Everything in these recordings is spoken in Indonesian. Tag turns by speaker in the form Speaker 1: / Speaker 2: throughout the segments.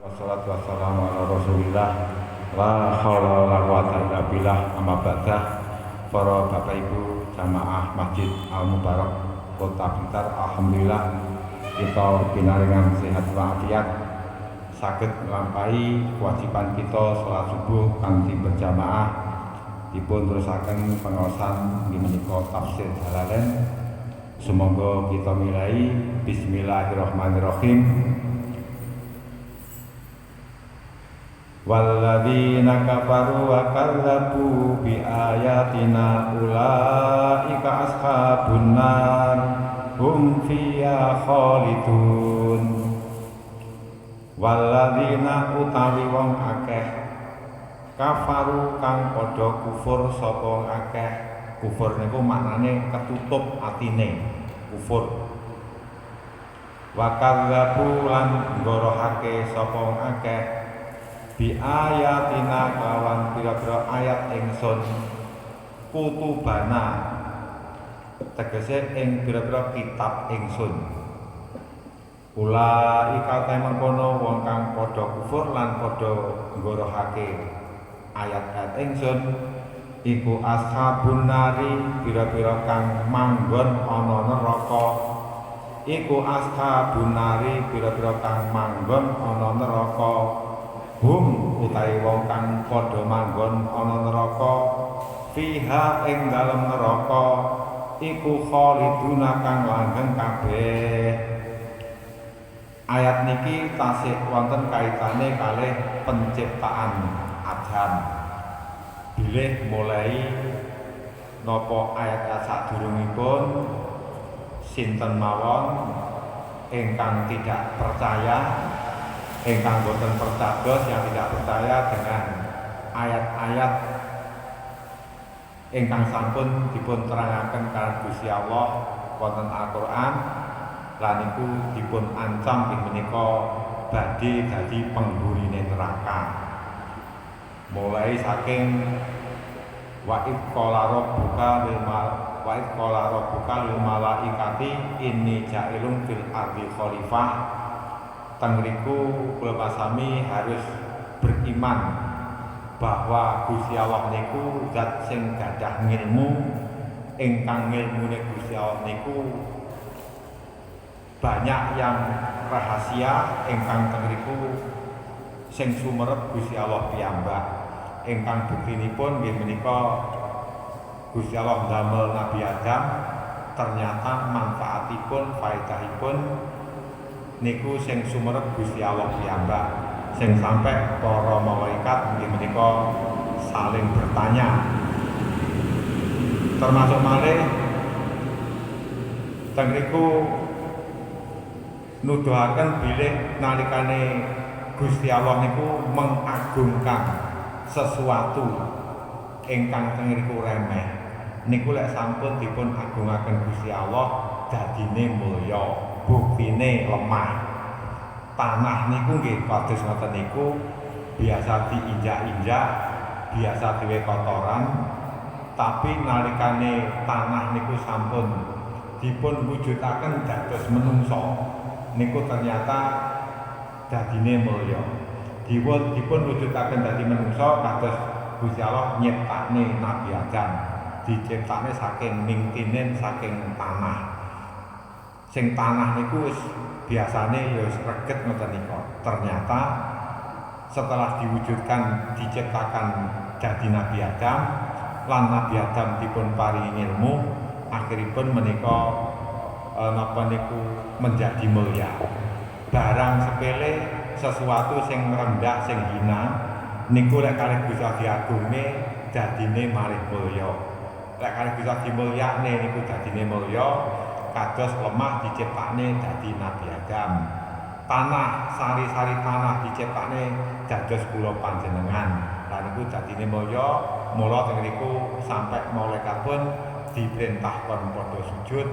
Speaker 1: Wassalatu wassalamu ala rasulillah. La haula wala quwata illa billah. Amma ba'dah. Para bapak ibu jamaah Masjid Al Mubarak Kota Blitar, alhamdulillah kita pinaringan sehat walafiat saged nglampahi kewajiban kita salat subuh kanthi berjamaah dipun terusaken pengaosan menika tafsir Jalalain. Semoga kita mulai bismillahirrahmanirrahim. Walladzina kafaru wa kadzabu bi ayatina ulaika ashabun nar hum fiha khalidun. Walladzina utawi wong akeh kafaru kang padha kufur sapa akeh. Kufur niku maknane ketutup atine, kufur. Wa kadzabu lan nggorohake sapa akeh bi ayatina kawan pira-pira ayat ingsun kutubana tegese ing pira-pira kitab ingsun. Ulaika temengkono wong kang padha kufur lan padha nggorohake ayat-ayat ingsun iku ashabun nari, pira-pira kang manggon ana neraka. Iku ashabun nari, pira-pira kang manggon ana neraka. Hum utawi wong kang padha manggon ana neraka fiha ing dalem neraka iku khaliduna kang langgeng kabeh. Ayat niki tasih wonten kaitane kalih penciptaan Adam. Bilih mulai napa ayat-ayat sadurungipun sinten mawon ingkang tidak percaya, ingkang boten percados, yang tidak percaya dengan ayat-ayat ingkang sampun dipun terangaken kaliyan Gusti Allah wonten Al-Qur'an, lan niku dipun ancam ing menika badhe dadi penghurine neraka. Mulai saking wa id qala rabbuka lil malaikati inni ja'ilun fil ardi khalifah. Tengriku kula pasami harus beriman bahwa Gusti Allah niku zat sing gadah ngilmu, ingkang ngilmune Gusti Allah niku banyak yang rahasia, ingkang tengriku sing sumerep Gusti Allah piyambak. Ingkang buktinipun nggih menika Gusti Allah ndamel Nabi Adam, ternyata manfaatipun, faedahipun niku sing sumerep Gusti Allah piyambak, sing sampai para malaikat nggih menika saling bertanya. Termasuk malih teng niku nuduhaken bilih nalikane Gusti Allah niku mengagungkan sesuatu ingkang teng niku remeh, niku lek sampun dipun agungaken Gusti Allah dadine mulya, buktine lemah. Tanah niku nggih kados ngoten niku biasa diinjak-injak, biasa dhewe kotoran, tapi nalikane tanah niku sampun dipun wujudaken dados menungso, niku ternyata dadine mulya. Dipun wujudaken dadi menungso kados Gusti Allah nyiptakne Nabi Adam, diciptakne saking ningtinen saking tanah. Sing tanah niku wis biasane ya wis reget ngoten nika. Ternyata setelah diwujudkan diciptakan dadi Nabi Adam, lan Nabi Adam dipun paringi ilmu, akhiripun menika napa niku menjadi mulya. Barang sepele, sesuatu sing rendah, sing hina niku lek kalih Gusti diagungne dadine malih mulya. Lek kalih Gusti dimulyakne niku dadine mulya, kados lemah diciptakne dadi Nabi Adam. Tanah, sari-sari tanah diciptakne dados kula panjenengan. Lan niku dadine mulya, mula teng niku sampai malaikat pun diperintah kon padha sujud.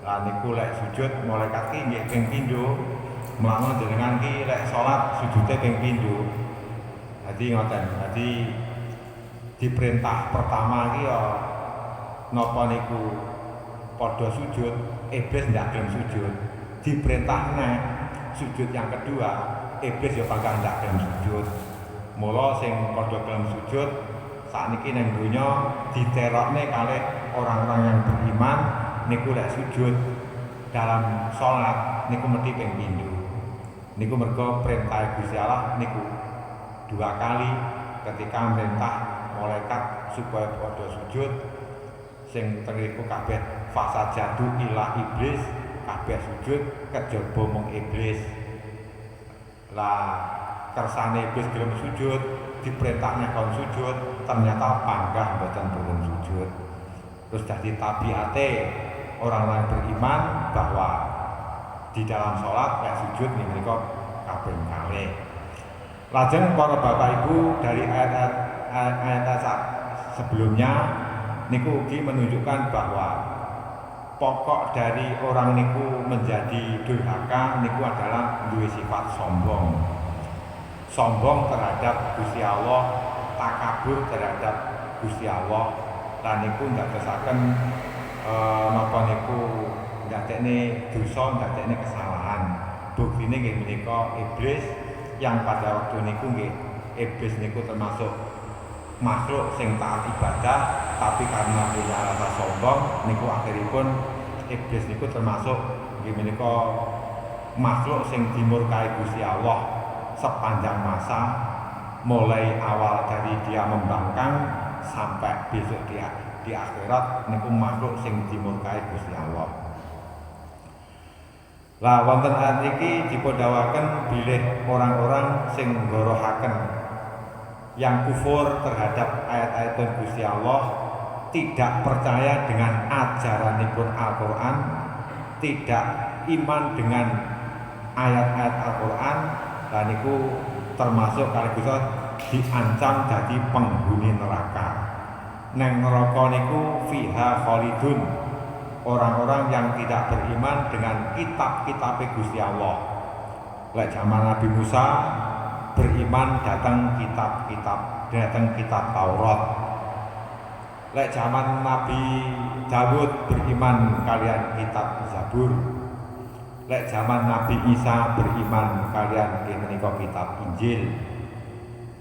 Speaker 1: Lan niku lek sujud malaikat ki nggih ping pindho. Mlamun jenengan ki lek salat sujude ping pindho. Dadi ngoten. Dadi diperintah pertama ki ya napa niku padha sujud, iblis ndak gelem sujud. Diperintah neh sujud yang kedua iblis ya bakal ndak gelem sujud. Mula sing padha gelem sujud sakniki ning donya diterokne kalih orang-orang yang beriman niku lek sujud dalam sholat niku mesti ping pindho. Niku mergo perintah Gusti Allah niku 2 kali ketika merintah malaikat supaya padha sujud sing tengriku kabeh fasajadu ila iblis kabeh sujud kejaba mung iblis. Lah kersane iblis gelem sujud diperintahnya kon sujud ternyata panggah mboten turun sujud. Terus dadi tabiate orang-orang beriman bahwa di dalam sholat ya sujud nih mereka kaping kalih. Lajeng para bapak ibu dari ayat-ayat sebelumnya niku ugi menunjukkan bahwa pokok dari orang niku menjadi durhaka niku adalah duwe sifat sombong. Sombong terhadap Gusti Allah, takabur terhadap Gusti Allah, lan niku ndadosaken napa niku ndadekne dosa, ndadekne kesalahan. Buktine nggih menika iblis yang pada waktu niku nggih iblis niku termasuk makhluk sing taat ibadah, tapi karena punya rasa sombong niku akhiripun iblis niku termasuk nggih menika makhluk sing dimurkai Gusti Allah sepanjang masa, mulai awal dari dia membangkang sampai besok di akhirat niku makhluk sing dimurkai Gusti Allah. Lah wonten ayat iki dipundhawaken bilih orang-orang sing nggorohaken yang kufur terhadap ayat-ayat Gusti Allah, tidak percaya dengan ajaranipun Al-Qur'an, tidak iman dengan ayat-ayat Al-Qur'an, lan niku termasuk kali bisa diancam dadi penghuni neraka. Neng neraka niku fiha khalidun, orang-orang yang tidak beriman dengan kitab-kitab Gusti Allah. Lek zaman Nabi Musa beriman datang kitab Taurat. Lek zaman Nabi Dawud beriman kalian kitab Zabur. Lek zaman Nabi Isa beriman kalian menika kitab Injil.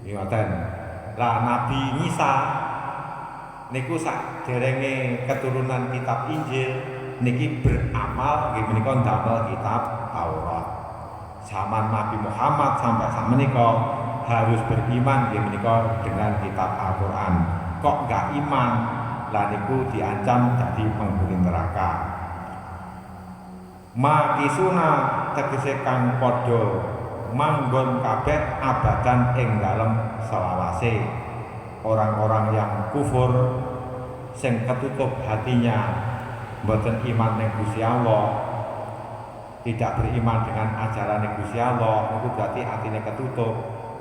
Speaker 1: Ngoten. Lah Nabi Isa niku saderenge keturunan kitab Injil niki beramal nggih menika ndamel kitab Taurat. Zaman Nabi Muhammad sampai sak menika harus beriman nggih menika dengan kitab Al-Qur'an. Kok enggak iman? Lah niku diancam jadi penghuni neraka. Makisuna tegese kang padha manggon kabeh abadan ing dalem selawase. Orang-orang yang kufur sing ketutup hatinya mboten iman ning Gusti Allah, tidak beriman dengan ajaran Gusti Allah, niku berarti atine ketutup,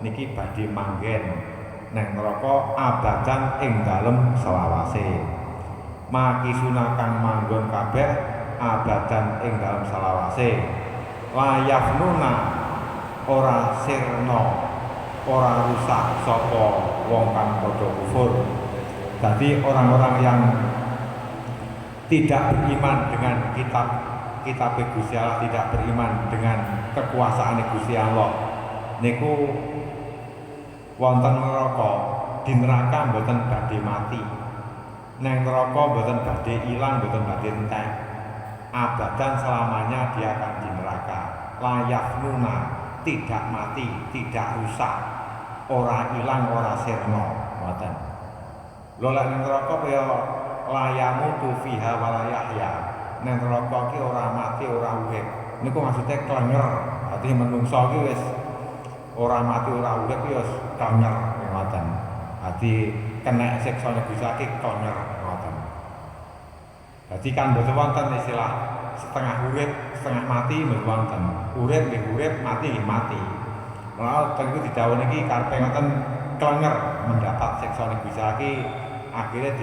Speaker 1: niki badhe manggen neng neraka abadan ing dalem selawase. Makisuna kang manggon kabeh abadan ing dalem selawase. Layafnuna ora sirna, ora rusak sapa wong kang padha kufur. Jadi orang-orang yang tidak beriman dengan kitab Gusti Allah, tidak beriman dengan kekuasaan Gusti Allah, niku wonten neraka. Di neraka mboten badhe mati, neng neraka mboten badhe ilang, mboten badhe entek, abadan selamanya dia akan di neraka. Layafnuna, tidak mati, tidak rusak, ora ilang, ora sirna, ngoten. Lho lek neng neraka kaya layamu tu fiha walayahya, neng neraka ki ora mati, ora urip. Niku maksudnya klenger. Dadi menungso ki wis ora mati, ora urip ki wis klenger ngoten. Dadi kena siksa Gusti Allah ki klenger ngoten. Dadi kan boten wonten istilah setengah urip, setengah mati mboten wonten. Urip nggih urip, mati nggih mati. Malah tengku didhawuhi iki karepe ngoten klenger mendapat siksa Gusti Allah ki akhirnya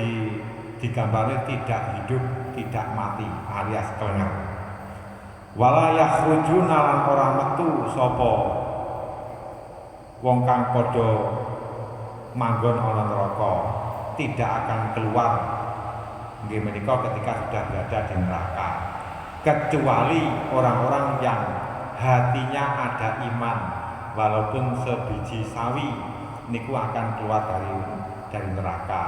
Speaker 1: digambarnya tidak hidup, tidak mati alias klenger. Wala yakhrujuna lan ora metu sapa wong kang padha manggon ana neraka, tidak akan keluar nggih menika ketika sudah berada di neraka, kecuali orang-orang yang hatinya ada iman, walaupun sebiji sawi niku akan keluar dari neraka.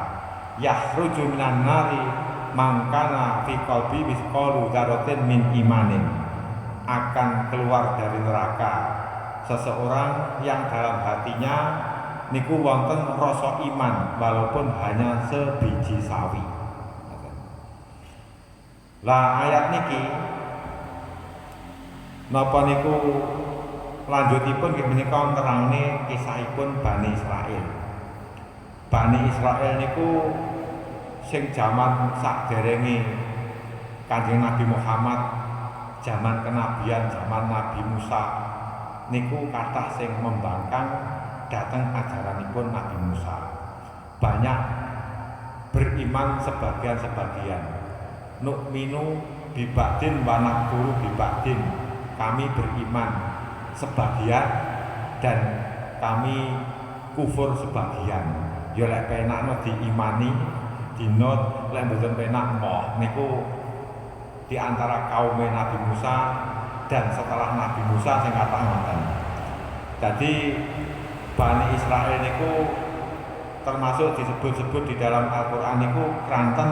Speaker 1: Yakhruju minan nari mangkana fi qalbi misqalu dzarratin min imanin, akan keluar dari neraka seseorang yang dalam hatinya niku wonten rasa iman walaupun hanya sebiji sawi. Lah ayat niki napa niku lanjutipun nggih menika nerangne kisahipun Bani Israil. Bani Israil niku sing jaman sakderenge Kanjeng Nabi Muhammad, zaman kenabian, zaman Nabi Musa niku kathah sing membangkang dateng ajaranipun Nabi Musa. Banyak beriman sebagian-sebagian. Nu'minu bibadin wa nakfuru bibadin. Kami beriman sebagian dan kami kufur sebagian. Ya lek penakno diimani, dinut, lek mboten penak moh. Niku di antara kaum Nabi Musa dan setelah Nabi Musa sing kathah ngoten. Jadi Bani Israil niku termasuk disebut-sebut di dalam Al-Qur'an niku kranten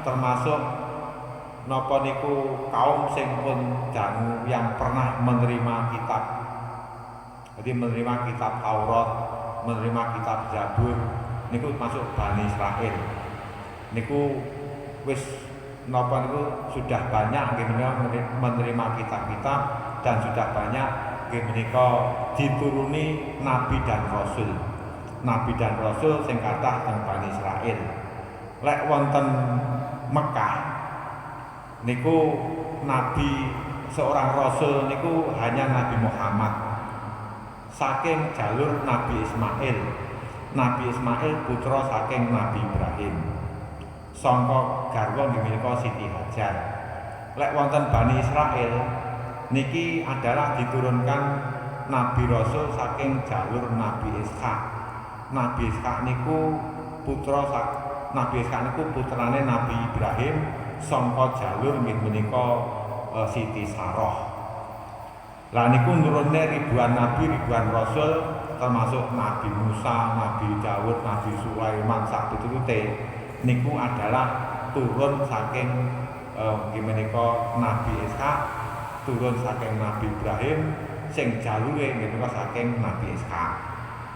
Speaker 1: termasuk napa niku kaum sing pun dangu yang pernah menerima kitab. Jadi menerima kitab Taurat, menerima kitab Zabur niku masuk Bani Israil. Niku wis napa niku sudah banyak nggih menerima kitab-kitab dan sudah banyak nggih menika dituruni nabi dan rasul. Nabi dan rasul sing kathah teng Bani Israil. Lek wonten Mekah niku nabi seorang rasul niku hanya Nabi Muhammad saking jalur Nabi Ismail. Nabi Ismail putra saking Nabi Ibrahim. Sangka garwa nggih menika Siti Hajar. Lek wonten Bani Israil niki adalah diturunkan Nabi Rasul saking jalur Nabi Ishak. Nabi Ishak niku Nabi Ishak niku putrane Nabi Ibrahim sangka jalur nggih menika Siti Sarah. Lah niku nurunne ribuan nabi, ribuan rasul termasuk Nabi Musa, Nabi Daud, Nabi Sulaiman sak piturute niku adalah turun saking nggih menika Nabi Ishak, turun saking Nabi Ibrahim sing jalure nggih menika saking Nabi Ishak.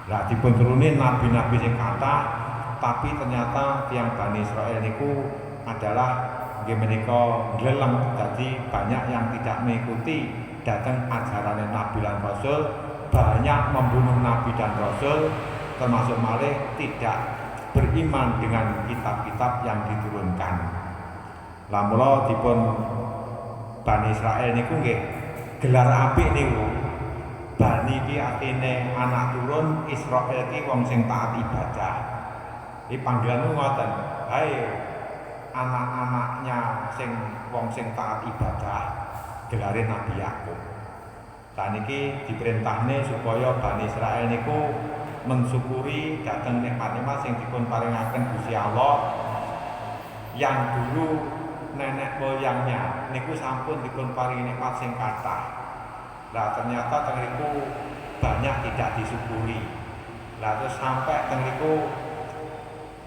Speaker 1: Lah dipun turune nabi-nabi sing kathah, tapi ternyata tiang Bani Israil niku adalah nggih menika glelem, dadi banyak yang tidak mengikuti datang ajaran Nabi dan Rasul, banyak membunuh Nabi dan Rasul, termasuk malih tidak beriman dengan kitab-kitab yang diturunkan. Lah mula dipun Bani Israil niku nggih gelar apik niku. Bani iki artine anak turun, Israil iki wong sing taat ibadah. Iki panggilanmu ngoten. Hai anak-anaknya sing wong sing taat ibadah, gelare Nabi Yakub. Lah niki diperintahne supaya Bani Israil niku mensyukuri dhateng nikmat-nikmat sing dipun paringaken Gusti Allah yang dulu nenek moyangnya niku sampun dipun paringi nikmat sing kathah. Lah ternyata teng niku banyak tidak disyukuri. Lah terus sampai teng niku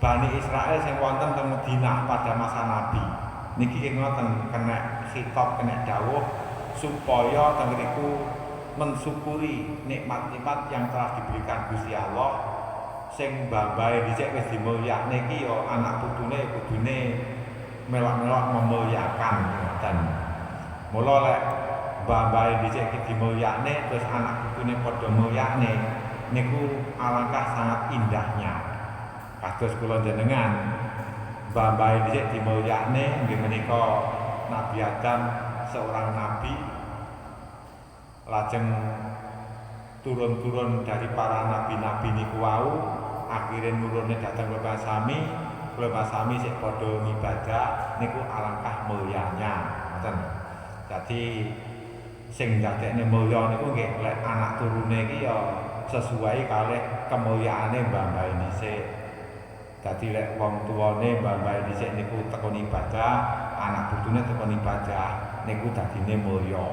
Speaker 1: Bani Israil sing wonten teng Madinah pada masa Nabi niki ngoten kena khitab, kena dawuh supaya teng niku mensyukuri nikmat-nikmat yang telah diberikan Gusti Allah sing babahe dhisik wis dimulyakne iki ya anak putune kudune melok-melok memulyakan ngoten. Mula lek babahe dhisik iki dimulyakne terus anak putune padha mulyakne niku alangkah sangat indahnya. Kados kula jenengan babahe dhisik dimulyakne nggih menika Nabi Adam seorang nabi, lajeng turun-turun dari para nabi-nabi niku wau, akhire nurune dhateng kula sami sik padha ngibadah niku alangkah mulyanya ngoten. Dadi sing ndadekne mulya niku nggih lek anak turune iki ya sesuai kalih kemulyaane mbah-mbah dhisik. Dadi lek wong tuwane mbah-mbah dhisik niku tekun ibadah, anak putune tekun ibadah niku dadine mulya.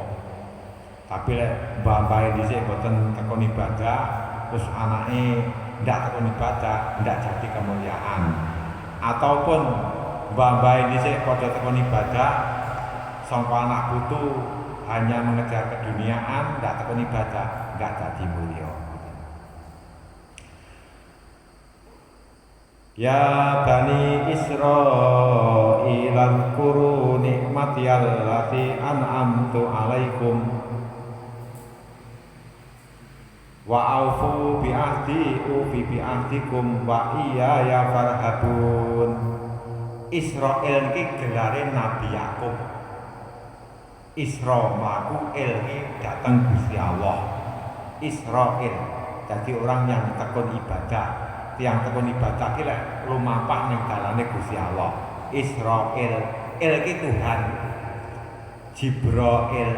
Speaker 1: Tapi lek mbah-mbah dhisik boten tekun ibadah, terus anake ndak tekun ibadah, ndak jadi kemuliaan. Ataupun mbah-mbah dhisik padha tekun ibadah, sangka anak putu hanya mengejar keduniaan, ndak tekun ibadah, ndak jadi mulia. Ya Bani Israil azkuru nikmati allati an'amtu alaikum wa aufu bi ahdi ufi bi ahdikum wa iyaya farhabun. Israil iki gelare Nabi Yakub. Isra maku iki datang Gusti Allah. Israil jadi orang yang tekun ibadah. Tiang tekun ibadah ki lek lumampah ning dalane Gusti Allah. Israil, il ki Tuhan. Jibril,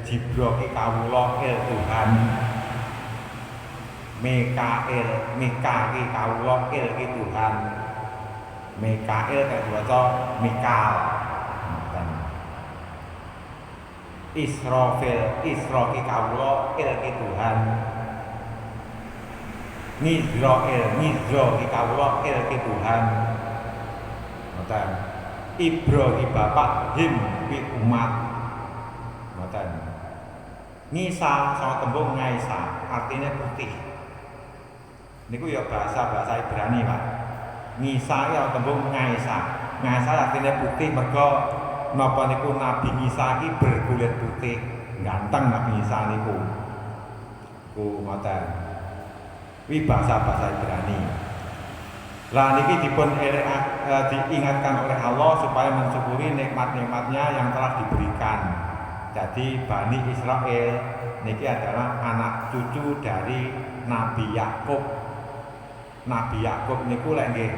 Speaker 1: Jibril ki kawula, il Tuhan. Mikail, Mika ki kawula, il ki Tuhan. Mikail kaya diwaca Mikal. Israfil, Isra ki kawula, il ki Tuhan. Mizrail, Mizra ki kawula, il ki Tuhan. Ngoten. Ibra ki bapak, Him ki umat. Ngoten. Nisa sama tembung Ngaisa, artinya putih. Niku ya bahasa Ibrani, Pak. Nisa ya tembung Ngaisa. Ngaisa artinya putih mergo napa niku Nabi Isa ki berkulit putih, ganteng Nabi Isa niku. Ku ngoten. Ini bahasa Ibrani. Lah niki dipun diingatkan oleh Allah supaya mensyukuri nikmat-nikmatnya yang telah diberikan. Jadi Bani Israil niki adalah anak cucu dari Nabi Yakub. Nabi Yakub niku lek nggih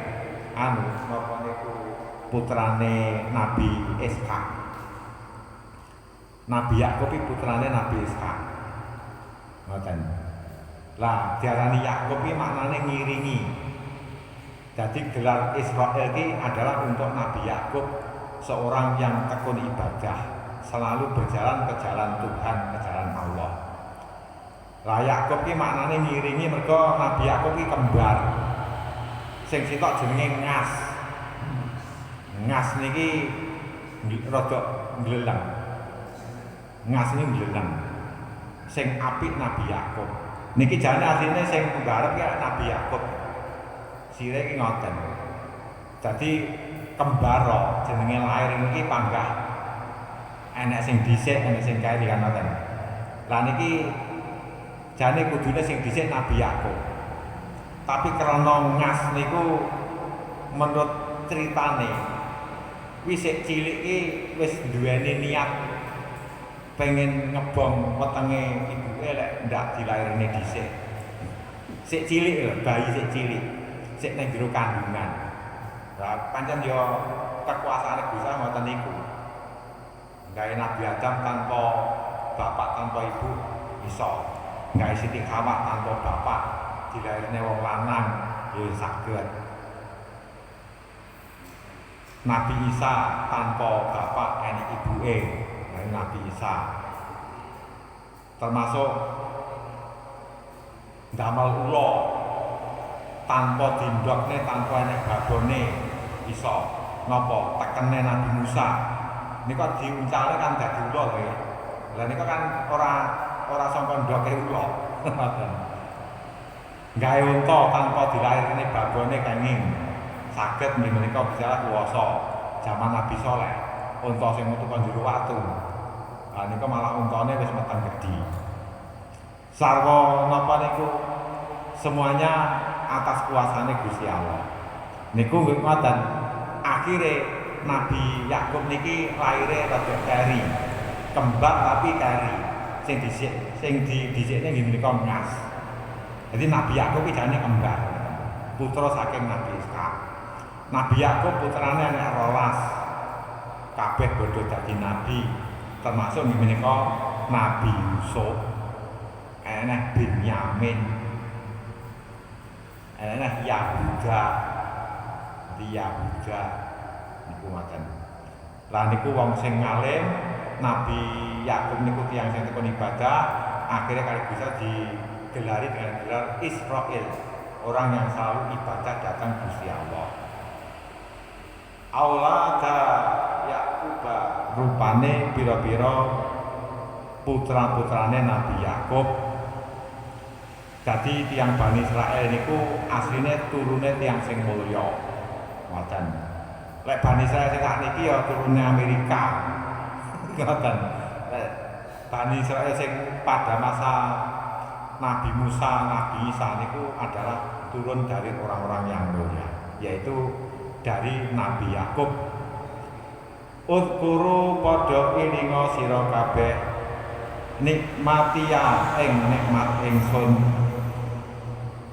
Speaker 1: napa niku putrane Nabi Ishak. Nabi Yakub iki putrane Nabi Ishak. Ngoten. Lah diarani Yakub iki maknane ngiringi. Jadi gelar Israil ini adalah untuk Nabi Yakub, seorang yang tekun ibadah, selalu berjalan ke jalan Tuhan, ke jalan Allah. Lah Yakub ini maknane ngiringi mergo Nabi Yakub iki kembar. Sing sitok jenenge Ngas. Ngas niki rada gleleng. Ngas ini gleleng. Sing apik Nabi Yakub. Niki jane asline sing nggarap ya Nabi Yakub. Sire iki ngoten. Dadi kembar jenenge lair niki panggah. Enek sing dhisik, enek sing kae kan ngoten. Lah niki jane kudune sing dhisik Nabi Yakub. Tapi krana Ngas niku menurut ceritane wis sik cilik iki wis duweni niat pengen ngebom wetenge ibuke lek ndak dilairne dhisik. Sik cilik lho, bayi sik cilik. Sik ning jero kandungan. Lah pancen yo kekuasaane Gusti Allah ngoten niku. Gawe Nabi Adam tanpa bapak tanpa ibu iso. Gawe Siti Hawa tanpa bapak dilairne wong lanang yo saged. Nabi Isa tanpa bapak enek ibuke. Nabi Isa termasuk damel ula tanpa dindokne, tanpa enek babone iso napa tekene Nabi Musa niku diuncale kan dadi ula lho ya. Lah niku kan ora sangka ndoke ula. Gawe unta tanpa dilairne babone kenging saged menika bisa kuwasa zaman Nabi Saleh. Unta sing metu kan jero watu. Lah niku malah untane wis meteng gedhi. Sarwa napa niku semuanya atas kuasane Gusti Allah. Niku nggih ngoten. Akhire Nabi Yakub niki laire rada keri. Kembar tapi keri. Sing dhisikne nggih menika Ngas. Jadi Nabi Yakub iki jane kembar. Putra saking Nabi Ishak. Nabi Yakub putrane anak 12. Kabeh padha dadi nabi. Termasuk nggih menika Nabi Yusuf, enek Binyamin, enek Yahuda, niku ngoten. Lah niku wong sing ngalim, Nabi Yakub niku tiyang sing tekun ibadah, akhirnya kali bisa digelari dengan gelar Israel, orang yang selalu ibadah datang Gusti Allah. Aulada Yakuba, rupane pira-pira putra-putrane Nabi Yakub. Jadi tiang Bani Israel niku asline turune tiang sing mulya. Ngoten. Lek Bani Israel sing sakniki ya turune Amerika. Ngoten. Bani Israel sing pada masa Nabi Musa, Nabi Isa niku adalah turun dari orang-orang yang mulia, yaitu dari Nabi Yakub. Udkuru padha ilinga sira kabeh nikmatia ing nikmat ingsun.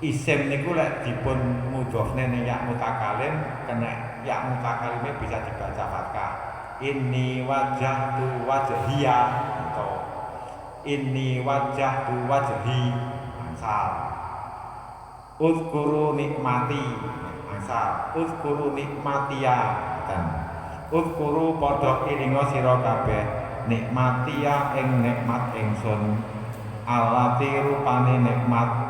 Speaker 1: Isim niku lek dipun mudhofne ning ya mutakalim, kena ya mutakalime bisa dibaca fathah. Inni wajjahtu wajhiya atau inni wajjahtu wajhi angsal. Udkuru nikmati angsal. Udkuru nikmatia dan udkuru padha ilinga sira kabeh nikmatia ing nikmat ingsun. Allati rupane nikmat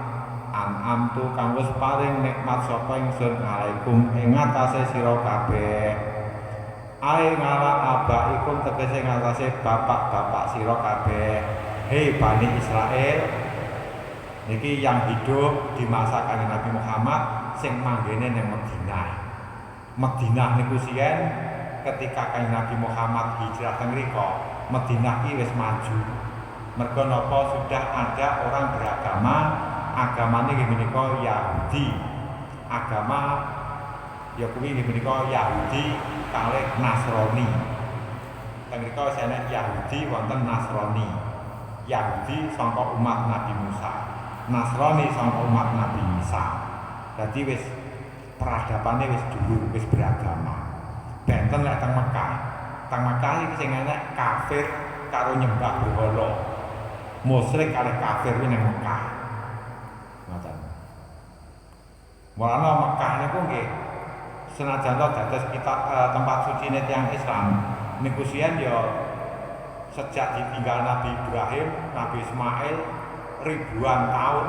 Speaker 1: an'amtu kang wis paring nikmat sapa ingsun alaikum ing atase sira kabeh. Ae ngala abaikum tegese ngatasé bapak-bapak sira kabeh. Hei Bani Israel, niki yang hidup di masa Kanjeng Nabi Muhammad sing manggene ning Madinah. Madinah niku siyen ketika Kanjeng Nabi Muhammad hijrah teng mriku, Madinah iki wis maju. Mergo napa sudah ada orang beragama, agamane nggih menika Yahudi. Agama ya kuwi nggih menika Yahudi kalih Nasrani. Teng mriku ana Yahudi wonten Nasrani. Yahudi sangka umat Nabi Musa, Nasrani sangka umat Nabi Isa. Dadi wis peradapane wis dhuwur, wis beragama. Benten lek teng Mekah. Teng Mekah iki sing enek kafir karo nyembah berhala. Musyrik kalih kafir kuwi nang Mekah. Ngoten. Mulane Mekah niku nggih senajan to dados kita tempat sucine tiyang Islam niku siyen ya sejak ditinggal Nabi Ibrahim, Nabi Ismail ribuan tahun,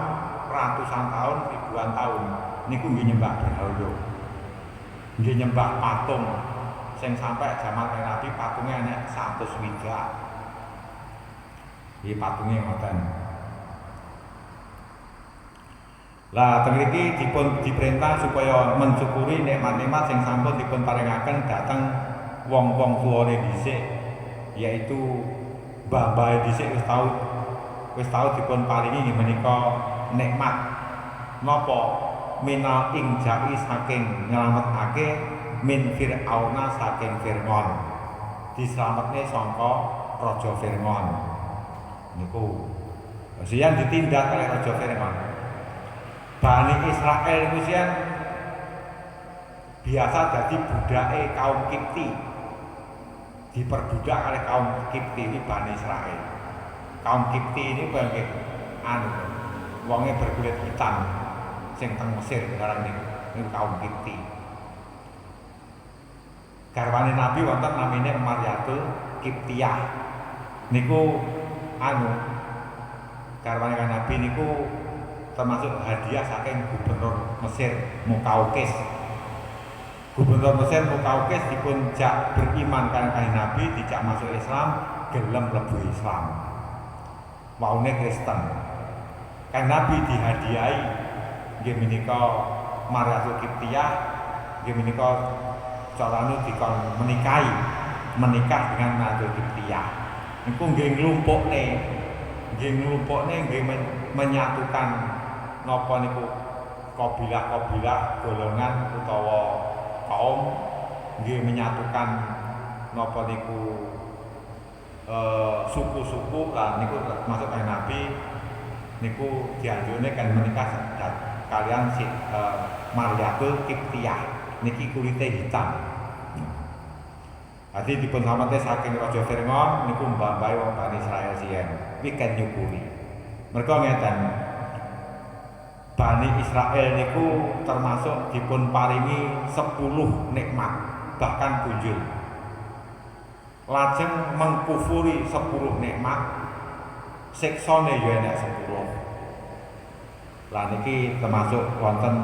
Speaker 1: ratusan tahun, ribuan tahun niku nggih nyembah berhala. Nggih nyembah patung sing sampai zaman Nabi patungnya enek 100 swidak. Iki patunge ngoten. Lah teng mriki dipun diperintah supaya mensyukuri nikmat-nikmat sing sampun dipun paringaken dhateng wong-wong tuwane dhisik, yaitu mbah-mbah dhisik wis tau dipun paringi nggih menika nikmat napa minal injai saking nyelametake min Fir'auna saking Fir'aun, dislametne sangka Raja Fir'aun niku siyan ditindak oleh Raja Fir'aun. Bani Israel niku siyan biasa dadi budake kaum Kipti, diperbudak oleh kaum Kipti ini Bani Israel. Kaum Kipti ini bangke wonge berkulit hitam sing teng Mesir sekarang niku kaum Kipti. Garwane Nabi wonten namine Maryatul Kiptiyah. Niku garwane Nabi niku termasuk hadiah saking gubernur Mesir Mukaukis. Gubernur Mesir Mukaukis dipun jak beriman kaliyan Nabi, dijak masuk Islam, gelem mlebu Islam. Waune Kristen. Kan Nabi dihadiahi nggih menika Maryatul Kiptiyah, nggih menika carane dikon menikah dengan Maryatul Kiptiyah. Niku nggih nglumpukne nggih menyatukan napa niku kabilah-kabilah golongan utawa kaum, nggih menyatukan napa niku suku-suku lan niku masuk Nabi niku dianjurne kan menikah kalian si Maryatul Kiptiyah niki kulite hitam. Ati dipun samete saking Raja Fir'aun niku mbah-mbahe wong Bani Israil siyen wiken nyukuri. Mergo ngeten, Bani Israel niku termasuk dipun paringi 10 nikmat bahkan punjul. lajeng mengkufuri 10 nikmat, siksane ya enek 10. Lah niki termasuk wonten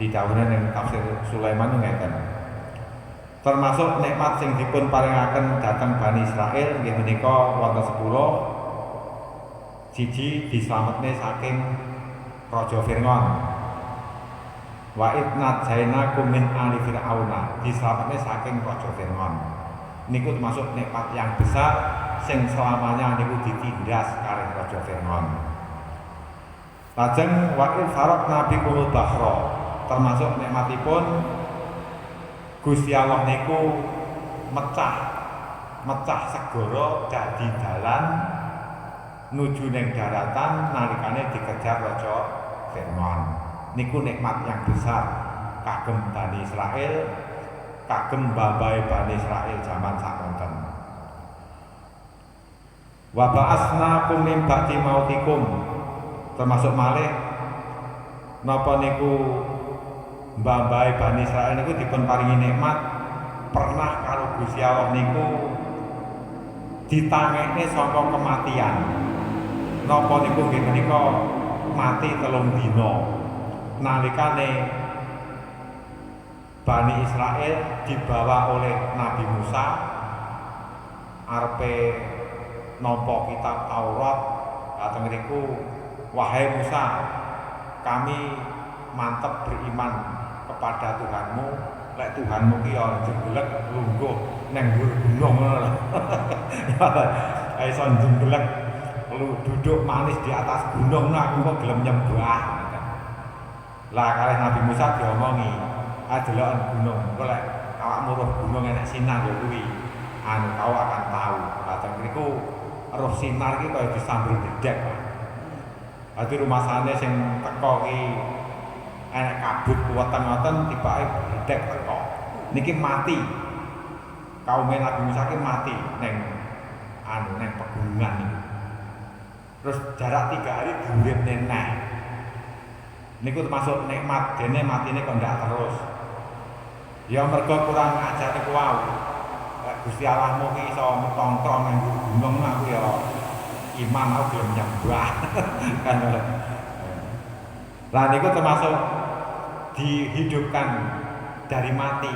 Speaker 1: didhawuhne ning tafsir Sulaiman ngeten. Termasuk nikmat sing dipun paringaken dhateng Bani Israil nggih menika wonten 10. Siji dislametne saking Raja Fir'aun. Wa idnat jainakum min ali fir'auna, dislametne saking Raja Fir'aun. Niku termasuk nikmat yang besar sing selamanya niku ditindas kalih Raja Fir'aun. Lajeng wa in faradna bikumul bahra, termasuk nikmatipun Gusti Allah niku mecah segara dadi dalan nuju ning daratan nalikane dikejar Raja Fir'aun. Niku nikmat yang besar kagem Bani Israil, kagem babai Bani Israil zaman sakonten. Wa ba'asnakum min ba'di mautikum, termasuk malih napa niku babai Bani Israil niku dipun paringi nikmat pernah karo Gusti Allah niku ditangekne saka kematian. Napa niku nggih menika mati 3 dina nalikane Bani Israil dibawa oleh Nabi Musa arepe nampa kitab Taurat. Kateng niku, wahai Musa, kami mantep beriman kepada Tuhanmu, lek Tuhanmu ki ya jenggelek lungguh nang dhuwur gunung ngono lho. Iso jenggelek lu duduk manis di atas gunung, nah aku kok gelem nyembah. Lah kalih Nabi Musa diomongi, adeloken gunung, engko lek awakmu roh gunung enek sinar ya kuwi, kau akan tahu. Kateng niku roh sinar iki kaya disambel dedek, Pak. Ati rumasane sing teko ki enek kabut kuwatan ngoten tibake dedek teko. Niki mati. Kaum Nabi Musa ki mati neng pegunungan niku. Terus jarak 3 hari diuripne neh. Niku termasuk nikmat, dene matine kok ndak terus. Ya mergo kurang ajar niku wau. Gusti Allahmu ki iso metongkrong nang gunung aku ya iman aku gelem nyembah. Kan. Lah niku termasuk dihidupkan dari mati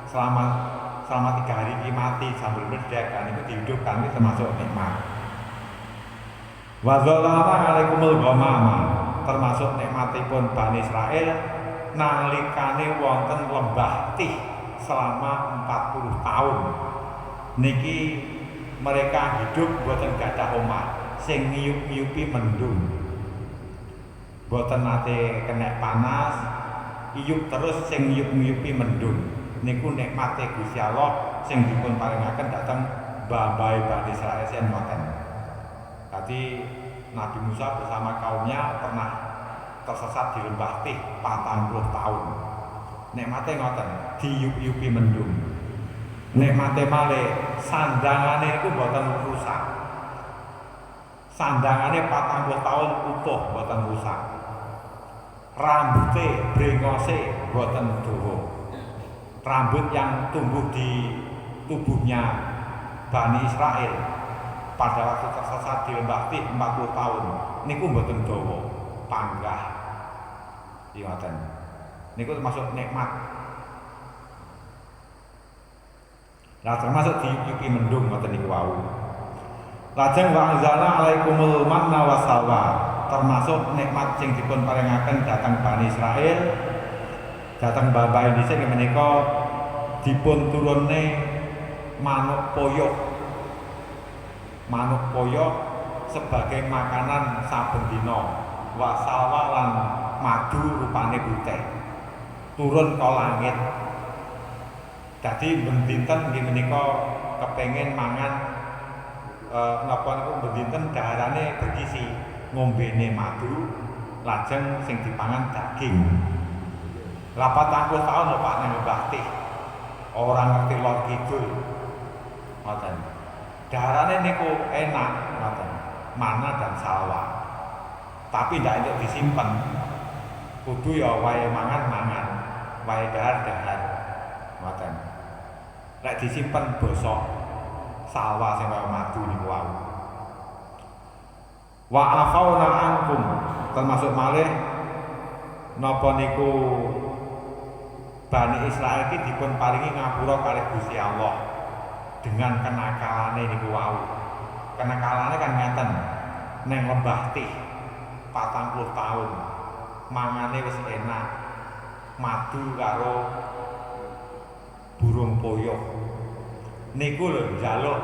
Speaker 1: selama 3 hari iki mati sambil merdek, kan niku dihidupkan, ini termasuk nikmat. Wa dzalama alaikumul ghamama, termasuk nikmatipun Bani Israil nalikane wonten lembah Tih selama 40 tahun. Niki mereka hidup boten gadah omah, sing ngiyup-ngiyupi mendung. Boten nate kena panas, iyup terus sing ngiyup-ngiyupi mendung. Niku nikmate Gusti Allah sing dipun paringaken dhateng babai Bani Israil sen ngoten. Tadi Nabi Musa bersama kaumnya pernah tersesat di lembah Tih 40 tahun. Nikmate ngoten, diyup-yupi mendung. Nikmate malih sandangane iku mboten rusak. Sandangane 40 tahun utuh mboten rusak. Rambute brengose mboten dawa. Rambut yang tumbuh di tubuhnya Bani Israil pada waktu tersesat di lembah Tih 40 tahun niku mboten dawa, panggah. Ngoten. Niku termasuk nikmat. Lah termasuk diyuki mendung ngoten niku wau. Lajeng wa anzalna alaikumul manna wassalwa, termasuk nikmat sing dipun paringaken dhateng Bani Israil, dhateng bapak Indonesia menika dipun turunne manuk poyok. Manuk poyok sebagai makanan saben dina, wassalwa lan madu rupane putih turun ke langit. Jadi bendinten nggih menika kepengin mangan napa niku bendinten daharane bergizi, ngombene madu, lajeng sing dipangan daging. Lah 40 tahun lho Pak nang Mbah Tih. Ora ngerti lor kidul. Ngoten. Daharane niku enak ngoten. Mana dan salwa. Tapi ndak entuk disimpen. Kudu ya wae mangan, wae dahar. Ngoten. Lek disimpen bosok. salwa sing kaya madu niku wau. Wa afauna ankum termasuk malih napa niku Bani Israil iki dipun paringi ngapura kalih Gusti Allah dengan kenakalane niku wau. Kenakalane kan ngeten, neng lembah Tih 40 tahun mangane wis enak, madu karo burung puyuh. Niku lho njaluk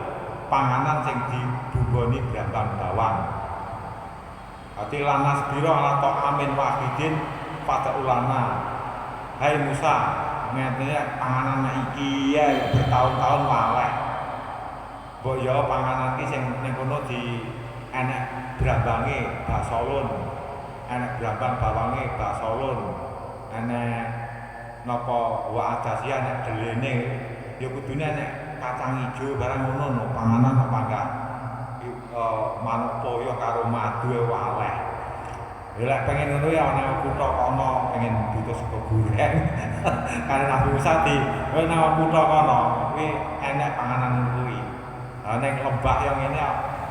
Speaker 1: panganan sing dibuboni brambang bawang. Ati lanas biro ala amin wahidin pada ulana. Hai Musa, ngetene panganan iki ya bertahun-tahun waleh. Mbok ya panganan iki sing ning kono di enek brambange basolun, enek brambang bawange basolun, enek napa wa adasia enek delene, ya kudune enek kacang ijo barang ngono no panganan apa enggak. Manuk puyuh karo madu waleh. Ya lek pengen ngono ya ana kutha kono pengen butuh sego goreng. Karena Nabi Musa di nang kutha kono kuwi enek panganan kuwi. Lah ning lembah yang ini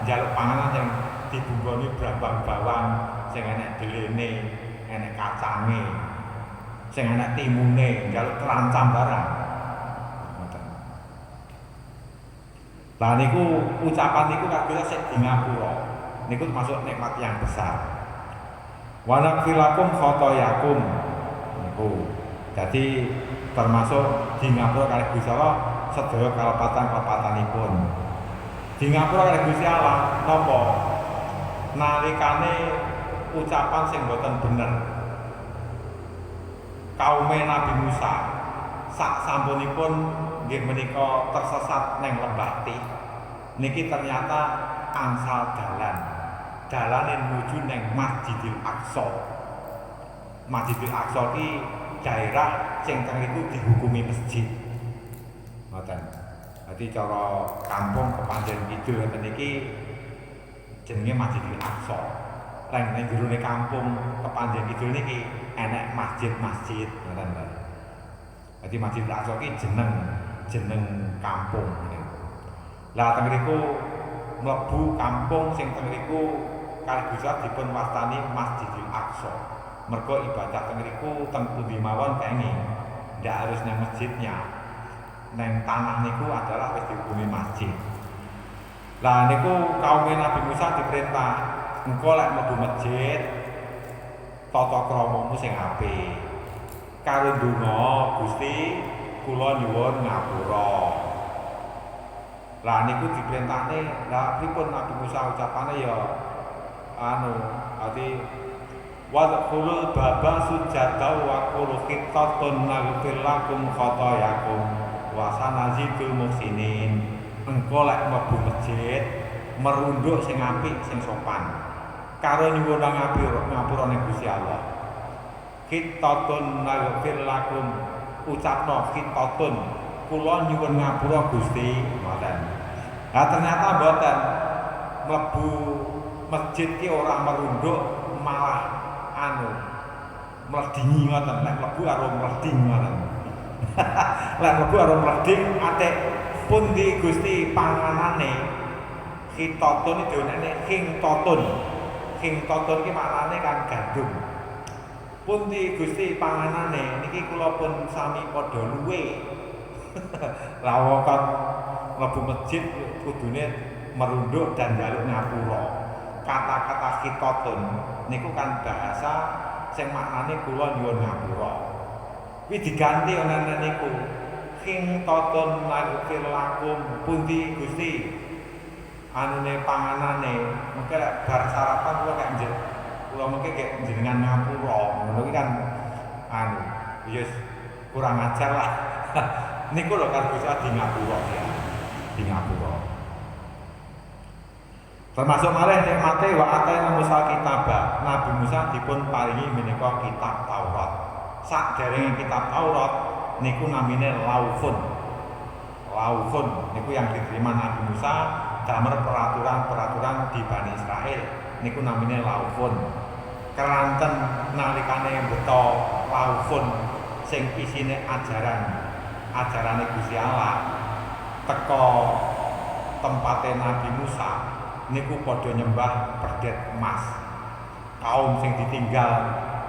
Speaker 1: njaluk panganan yang dibumboni brambang bawang sing enek delene, enek kacange, sing enek timune, njaluk terancam barang. Lah niku ucapan niku kabeh sik di ngapura. Niku termasuk nikmat yang besar. Wa naqfilakum khotoyakum. Niku. Jadi termasuk di ngapura kalih Gusti Allah sedaya kalepatan-kelepatanipun. Di ngapura kalih Gusti Allah napa? Nalikane ucapan sing boten bener. Kaum Nabi Musa sak sampunipun nggih menika tersesat neng lembah Tih. Niki ternyata angsal dalane menuju neng Masjidil Aqsa. Masjidil Aqsa iki daerah sing teng niku dihukumi masjid. Ngoten. Dadi cara kampung Kepanjen Kidul ngoten iki jenenge Masjidil Aqsa. Lan ning jerone kampung Kepanjen Kidul niki enek masjid-masjid ngoten lho. Dadi Masjidil Aqsa iki jeneng kampung. Lah teng mriku mlebu kampung sing teng mriku kalih Gusti dipun wastani Masjidil Aqsa. Mergo ibadah teng mriku teng pundi mawon kenging ndak harus nang masjidnya. Nang tanah niku adalah wis dihukumi masjid. Lah niku kaum Nabi Musa diperintah engko lek mlebu masjid tata kramamu sing apik. Karo ndonga Gusti kula nyuwun ngapura. Lah niku diperintahne, lah pripun Nabi Musa ucapane ya ati wadkhulul baba sujada wa qulu qittatun naghfir lakum khotoyakum wa sanazidul muhsinin. Engko lek mlebu masjid merunduk sing apik sing sopan. Karo nyuwun ngapura ning Gusti Allah. Qittatun naghfir lakum ucapno qittatun kula nyuwun ngapura Gusti ngoten. Lah ternyata mboten mlebu masjid ki ora merunduk malah mledingi ngoten. Lek mlebu karo mleding ngoten. Lek mlebu karo mleding atik pundi Gusti panganane khitatun iki dene khingtatun. Khingtatun ki maknane kan gandum. Pundi Gusti panganane niki kula pun sami padha luwe. Lawakan mlebu masjid kudune merunduk dan njaluk ngapura. Kata-kata khitatun niku kan bahasa sing maknane kula nyuwun ngapura. Kuwi diganti ana niku khingtatun naghfir lakum pundi Gusti anune panganane mengke bar sarapan kula kek njen kula mengke kek jenengan ngapura ngono iki kan ya kurang ajar lah. Niku lho kan bisa di ngapura ya. Di ngapura. Termasuk malih nikmate wa atayna Musa kitaba. Nabi Musa dipun paringi menika kitab Taurat. Sakderenge kitab Taurat niku namine Laufun. Laufun niku yang diterima Nabi Musa damer peraturan-peraturan di Bani Israil. Niku namine Laufun. Keranten nalikane beto Laufun sing isine ajarane Gusti Allah teko tempatnya Nabi Musa niku padha nyembah perdet emas. Kaum sing ditinggal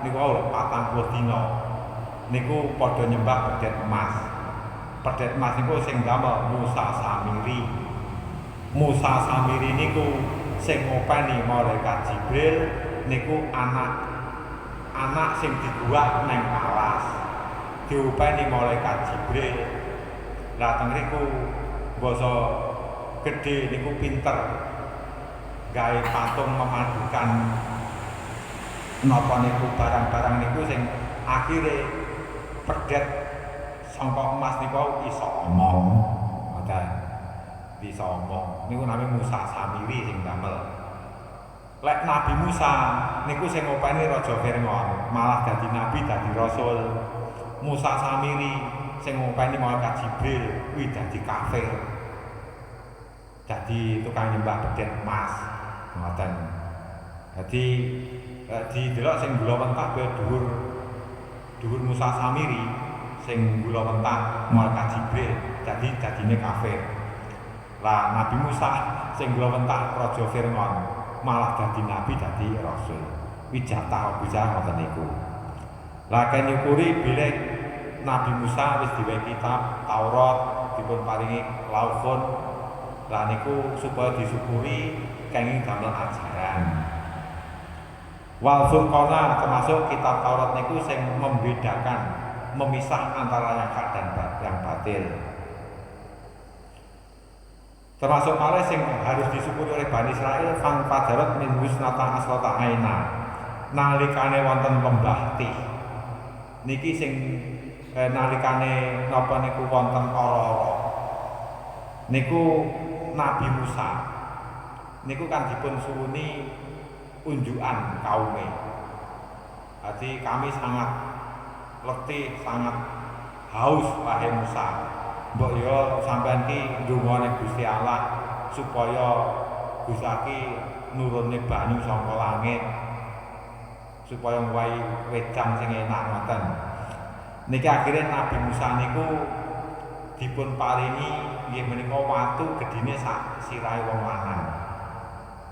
Speaker 1: niku 40 dina niku padha nyembah perdet emas. Perdet emas niku sing damel Musa Samiri. Musa Samiri niku sing ngopeni malaikat Jibril niku anak sing diguak neng alas. Diopeni malaikat Jibril. Lah teng riku basa gedhe niku pinter gawe patung memadukan napa niku barang-barang niku sing akhire perdet sangka emas niku iso omong. Ngoten. Bisa omong. Niku nami Musa Samiri sing damel. Lek Nabi Musa niku sing ngopeni Raja Fir'aun, malah dadi nabi, dadi rasul. Musa Samiri sing ngopeni malaikat Jibril kuwi dadi kafir. Dadi tukang nyembah perdet emas. Ngoten. Dadi didelok sing gula mentah kaya dhuwur Musa Samiri sing gula mentah malaikat Jibril dadine kafir. Lah Nabi Musa sing gula mentah Raja Fir'aun malah dadi nabi, dadi rasul. Wijatah ngoten niku. Lah kene nyukuri bilih Nabi Musa wis diwehi kitab Taurat, dipun paringi Lauhun. Lah niku supaya disyukuri kenging damel ajaran. Wal Furqana termasuk kitab Taurat niku sing membedakan, memisah antara yang hak dan yang batil. Termasuk malah sing harus disyukuri oleh Bani Israil fang fadarat min husnata asrata aina. Nalikane wonten lembah Tih. Niki sing nalikane napa niku wonten ora-ora. Niku Nabi Musa. Niku kan dipun suwuni unjukan kaume. Jadi kami sangat letih, sangat haus wahai Musa. Mbok yo sampean ki ndongane Gusti Allah supaya Gusti iki nurunne banyu saka langit supaya ngwahi wedang sing enak ngoten. Niki akhirnya Nabi Musa niku dipun paringi nggih menika watu gedine sak sirahe wong lanang.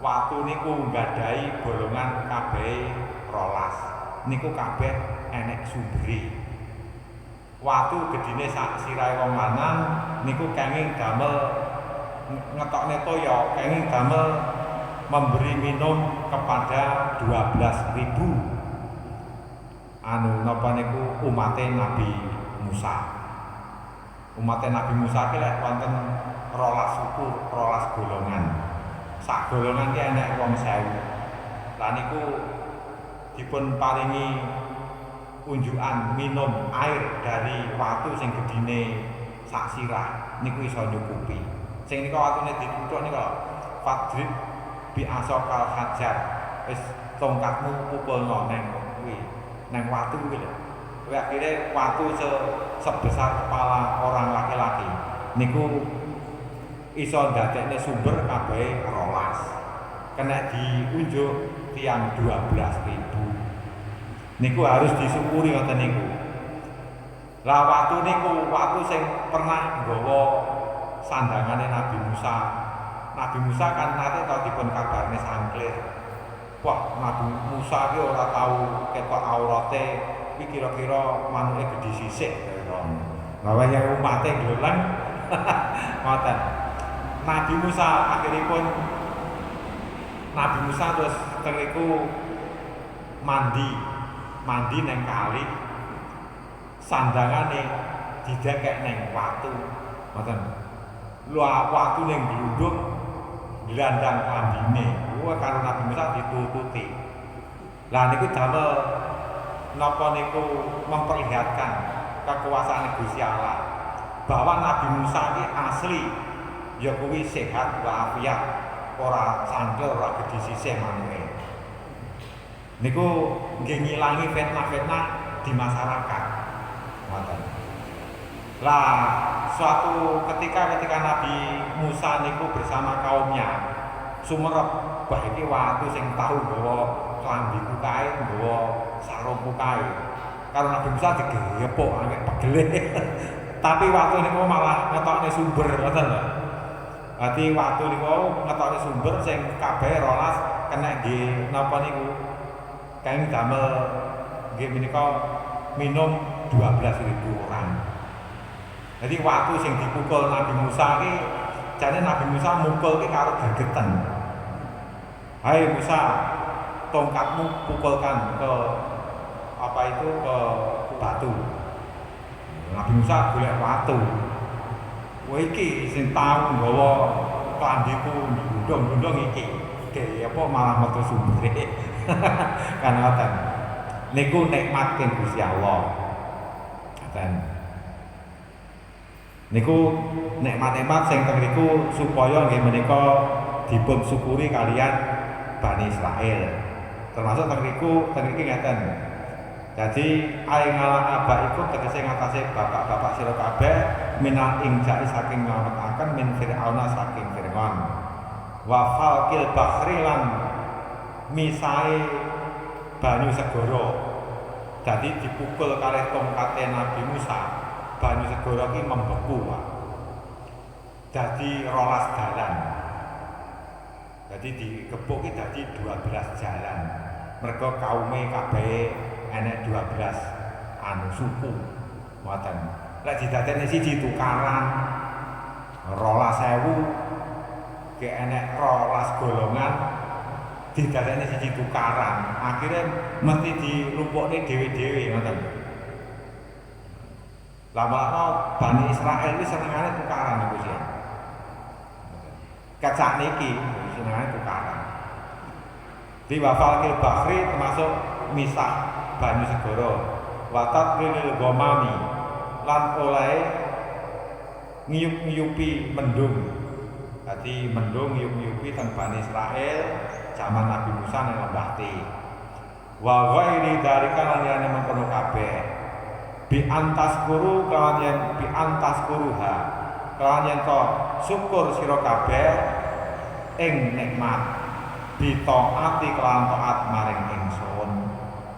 Speaker 1: Watu niku nggadahi bolongan kabeh 12. Niku kabeh enek sumbere. Watu gedine sak sirahe wong lanang niku kenging damel ngetokne toya, kenging damel memberi minum kepada 12.000 napa niku umate Nabi Musa. Umate Nabi Musa ki lek wonten 12 suku, 12 golongan. Sak golongan ki enek wong 1000. Lah niku dipun paringi unjukan minum air dari watu sing gedine sak sirah niku iso nyukupi. Sing nika watune dituthuk nika fadrib bi asokal hajar. Wis tongkatmu pukulno neng kuwi, neng watu kuwi lho. Kuwi akhire watu sebesar kepala orang laki-laki. Niku iso ndadekne sumber kabeh 12. Kena diunjuk tiang 12.000. Niku harus disyukuri ngoten niku. Lah watu niku watu sing pernah nggawa sandangane Nabi Musa. Nabi Musa kan nate tau dipun kabarne sangklir. Wah, Nabi Musa ki ora tau ketok aurate iki kira-kira manuke gedhi sisik kira. Lah wayah umate glolang. Ngoten. Nabi Musa akhiripun Nabi Musa terus teriku mandi neng kali, sandangane didekek neng watu, ngoten. Watu neng glunduk, gelandang klambine. Wah karo Nabi Musa ditututi. Lah niku damel napa niku memperlihatkan kekuasaan Gusti Allah bahwa Nabi Musa iki asli ya kuwi sehat walafiat, ora sandel, ora gedhi sisih manuke. Niku nggih ngilangi fitnah-fitnah di masyarakat. Ngoten. Lah suatu ketika Nabi Musa niku bersama kaumnya sumerep bah iki watu sing tahu nggawa klambiku kae, nggawa sarungku kae. Karo Nabi Musa digepuk angek pegele. Tapi watu niku malah ngetokne sumber ngoten lho. Dadi watu niku ngetokne sumber sing kabeh 12 kena nggih napa niku kang damel nggih menika minum 12.000 orang. Jadi waktu sing dipukul Nabi Musa ki jane Nabi Musa mukul ki karo gregeten. Hai Musa, tongkatmu pukulkan ke apa itu ke batu. Nabi Musa golek watu. Kowe iki sing tau nggawa klambiku ndondong-ndondong iki. Oke, apa malah metu sumbere. Kan ngoten. Niku nikmat ing Gusti Allah. Ngoten. Niku nikmat-nikmat sing teng niku supaya nggih menika dipun syukuri kalian Bani Israil. Termasuk teng niku ngeten. Jadi aingala abaikum tegese ngatasé bapak-bapak sira kabeh minal injai saking nglametake min Firauna saking Firaun. Wa falqil bahri lan misae banyu segara. Jadi dipukul kalih tongkate Nabi Musa, banyu segara ki membeku, Pak. Jadi 12 jalan. Jadi dikepuk ki dadi 12 jalan. Mergo kaume kabeh enek 12 suku ngoten. Lek didadekne siji tukaran 12.000 ke enek 12 golongan didadekne siji tukaran. Akhire mesti dilumpukne dhewe-dhewe ngoten. Lama-lama Bani Israil iki senengane tukaran niku sih. Kacak niki senengane tukaran. Di wafal kil bahri termasuk misah banyu segara watat lil gomami lan oleh ngiyup-ngiyupi mendung. Dadi mendung ngiyup-ngiyupi teng Bani Israil zaman Nabi Musa nang lembah Ti. Wa ghairi dzalika lan liyane mengkono kabeh bi antas guru kalian bi antas guruha kalian to syukur sira kabeh ing nikmat bi taati kelawan taat maring ingsun.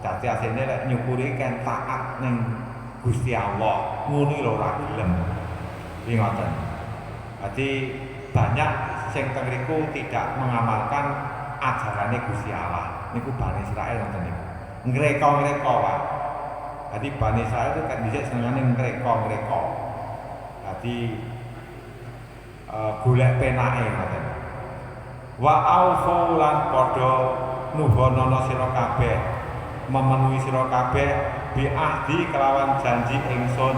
Speaker 1: Dadi asline lek nyukuri kan taat ning Gusti Allah, muni lho ora gelem. Iki ngoten. Dadi banyak sing teng mriku tidak mengamalkan ajarane Gusti Allah. Niku Bani Israil ngoten niku. Ngreka-ngreka wae. Dadi Bani Israil itu kan dhisik senengane ngreka-ngreka. Dadi golek penake ngoten. Wa aufu lan padha nuhonono sira kabeh memenuhi sira kabeh bi ahdi kelawan janji ingsun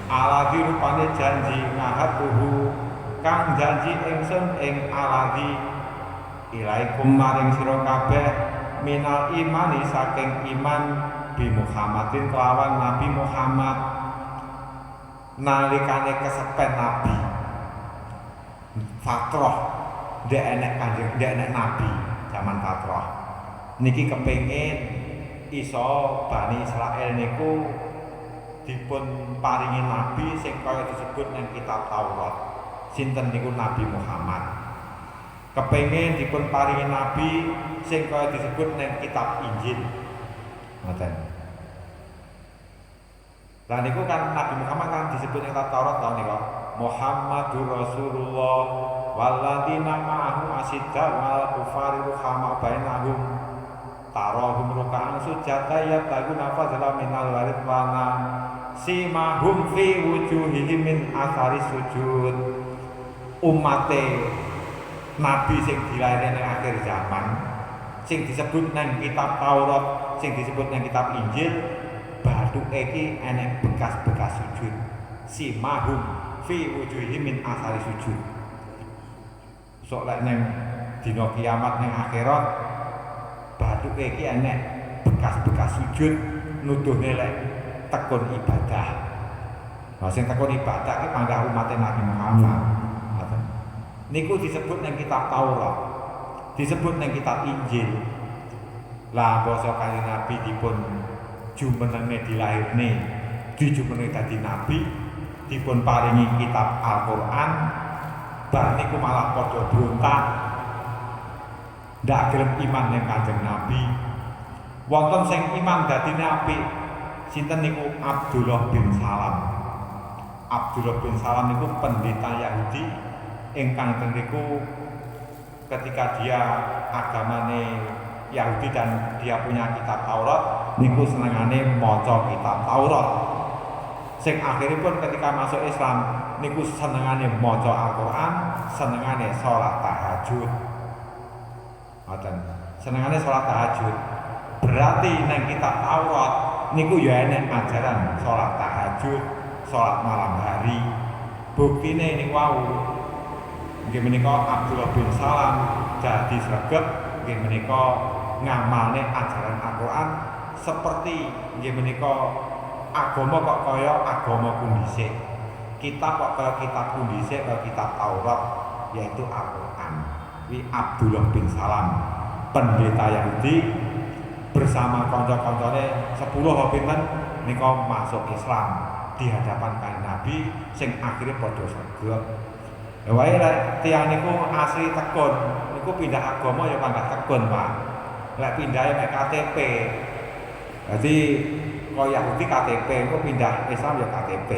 Speaker 1: aladi rupane janji ngahatuhu kang janji ingsun ing aladi ilaikum maring sira kabeh minal imani saking iman bi Muhammadin kelawan Nabi Muhammad nalikane kesepet Nabi fatrah ndek enek kanjeng ndek enek Nabi zaman fatrah niki kepengin iso Bani Israil niku dipun paringi nabi sing kaya disebut nang kitab Taurat. Sinten niku Nabi Muhammad. Kepengin dipun paringi nabi sing kaya disebut nang kitab Injil. Ngoten. Lah niku kan Nabi Muhammad kan disebut nang kitab Taurat to niku. Muhammadur Rasulullah walladzina ma'ahu asyidda wal kufari ruhama bainahum tarahum ruk'an sujada yabtaguna fadlan minal ridwana simahum fi wujuhihim min athari sujud. Umate Nabi sing dilairne ning akhir zaman sing disebut nang kitab Taurat, sing disebut nang kitab Injil, bathuke iki enek bekas-bekas sujud. Simahum fi wujuhihim min athari sujud. Sok lek nang dina kiamat ning akhirat bathuke iki enek bekas-bekas sujud nuduhne lek tekun ibadah. Nah sing tekun ibadah iki panggah umat Nabi Muhammad. Niku disebut nang kitab Taurat, disebut nang kitab Injil. Lah basa kanjeng Nabi dipun jumenenge dilairne, dijumenenge dadi nabi, dipun paringi kitab Al-Qur'an, bar niku malah padha brontak. Ndak gelem iman ning Kanjeng Nabi. Wonten sing iman dadine apik. Sinten niku Abdullah bin Salam. Abdullah bin Salam niku pendeta Yahudi ingkang teng niku ketika dia agamane Yahudi dan dia punya kitab Taurat niku senengane maca kitab Taurat. Sing akhiripun ketika masuk Islam niku senengane maca Al-Qur'an, senengane salat tahajud. Ngoten. Senengane salat tahajud. Berarti nang kitab Taurat niku ya enek ajaran salat tahajud, salat malam hari. Buktine niku wau nggih menika Abdullah bin Salam jadi sregep nggih menika ngamalne ajaran Al-Qur'an seperti nggih menika agama kok kaya agama kundisik. Kitab kok kaya kitab kundisik kaya kitab Taurat yaitu Al-Qur'an. Wi Abdullah bin Salam pendeta Yahudi bersama kanca-kancane 10 pinten nika masuk Islam di hadapan Kanjeng Nabi sing akhire padha sregep. Ya wae lek tiyang niku asli tekun, niku pindah agama ya pangkat tekun, Pak. Lek pindahe mek KTP. Jadi kok Yahudi KTP, niku pindah Islam ya KTP.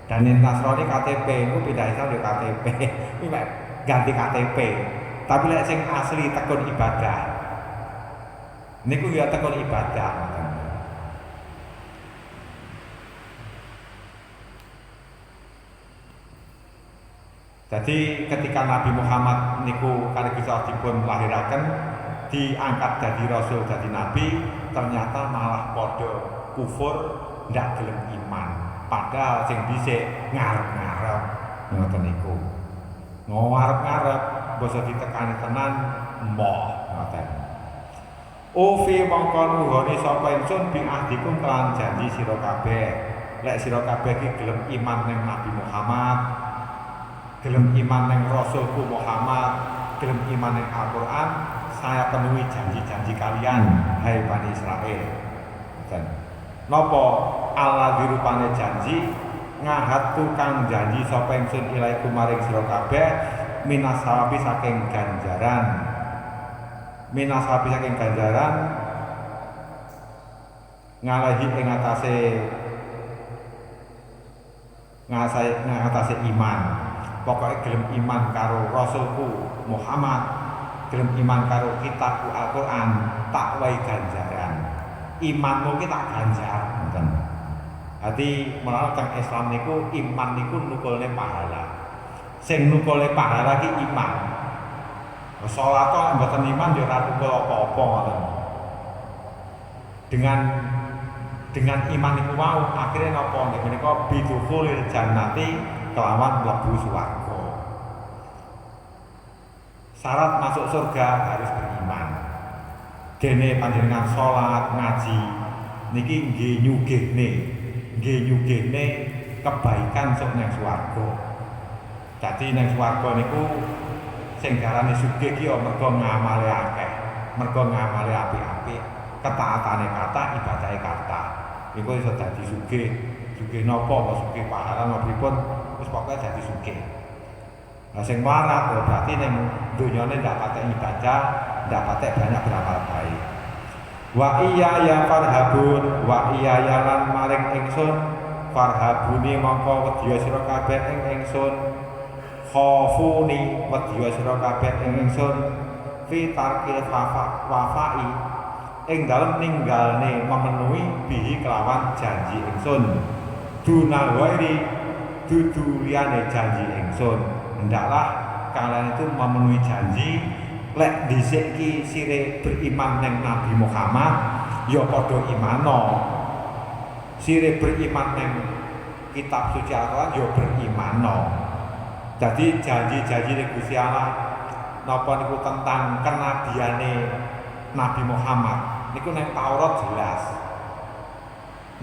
Speaker 1: Dan Nasrani KTP, niku pindah Islam ya KTP. Kuwi mek ganti KTP. Tapi lek sing asli tekun ibadah. Niku ya tekun ibadah. Jadi ketika Nabi Muhammad niku kali bisa dipun lahiraken diangkat jadi rasul jadi nabi ternyata malah padha kufur ndak gelem iman padahal sing dhisik ngarep-ngarep ngoten niku ngarep-ngarep basa ditekani tenan moh ngoten Ufi mongkon nuhoni sapa ingsun bi ahdikum kelan janji sira kabeh lek sira kabeh iki gelem iman ning Nabi Muhammad gelem iman ning Rasulku Muhammad, gelem iman ning Al-Qur'an, saya penuhi janji-janji kalian, hai Bani Israel. Dan napa Allah dirupane janji ngahad tukang janji sapa ingsun ilaikum maring sira kabeh minasawabi saking ganjaran. Minasawabi saking ganjaran ngalahi ing ngatasé iman. Pokoknya gelem iman karo Rasulku Muhammad, gelem iman karo kitabku Al-Qur'an, tak wae ganjaran. Imanmu ki tak ganjar, ngoten. Dadi menawa teng Islam niku iman niku nukulne pahala. Sing nukulne pahala ki iman. Salat kok mboten iman ya ora nukul apa-apa ngoten. Dengan iman niku mau akhirnya napa nggih menika bidukhulil jannati kelawan mlebu swarga. Syarat masuk surga harus beriman. Dene panjenengan salat, ngaji niki nggih nyugihne kebaikan sok nang swarga. Dadi nang swarga niku sing darane sugih ki mergo ngamale akeh, mergo ngamale apik-apik, ketaatane kathah, ibadahe kathah. Iku iso dadi sugih. Sugih napa kok sugih pahala napa pripun? Wis pokoke dadi sugih. Lah sing melarat berarti ning donyane ndak patek ibadah, ndak patek banyak beramal baik. Wa iya ya farhabun, wa iya ya lan maring ingsun farhabuni mongko wedya sira kabeh ing ingsun. Khafuni wedya sira kabeh ing ingsun fi tarkil wafai ing dalem ninggalne memenuhi bihi kelawan janji ingsun. Duna wairi dudu liyane janji ingsun. Hendaklah kalian itu memenuhi janji. Lek dhisik ki sire beriman ning Nabi Muhammad ya padha imano. Sire beriman ning kitab suci Al-Qur'an ya berimano. Jadi janji-janji Gusti Allah napa niku tentang kenabiane Nabi Muhammad niku ning Taurat jelas.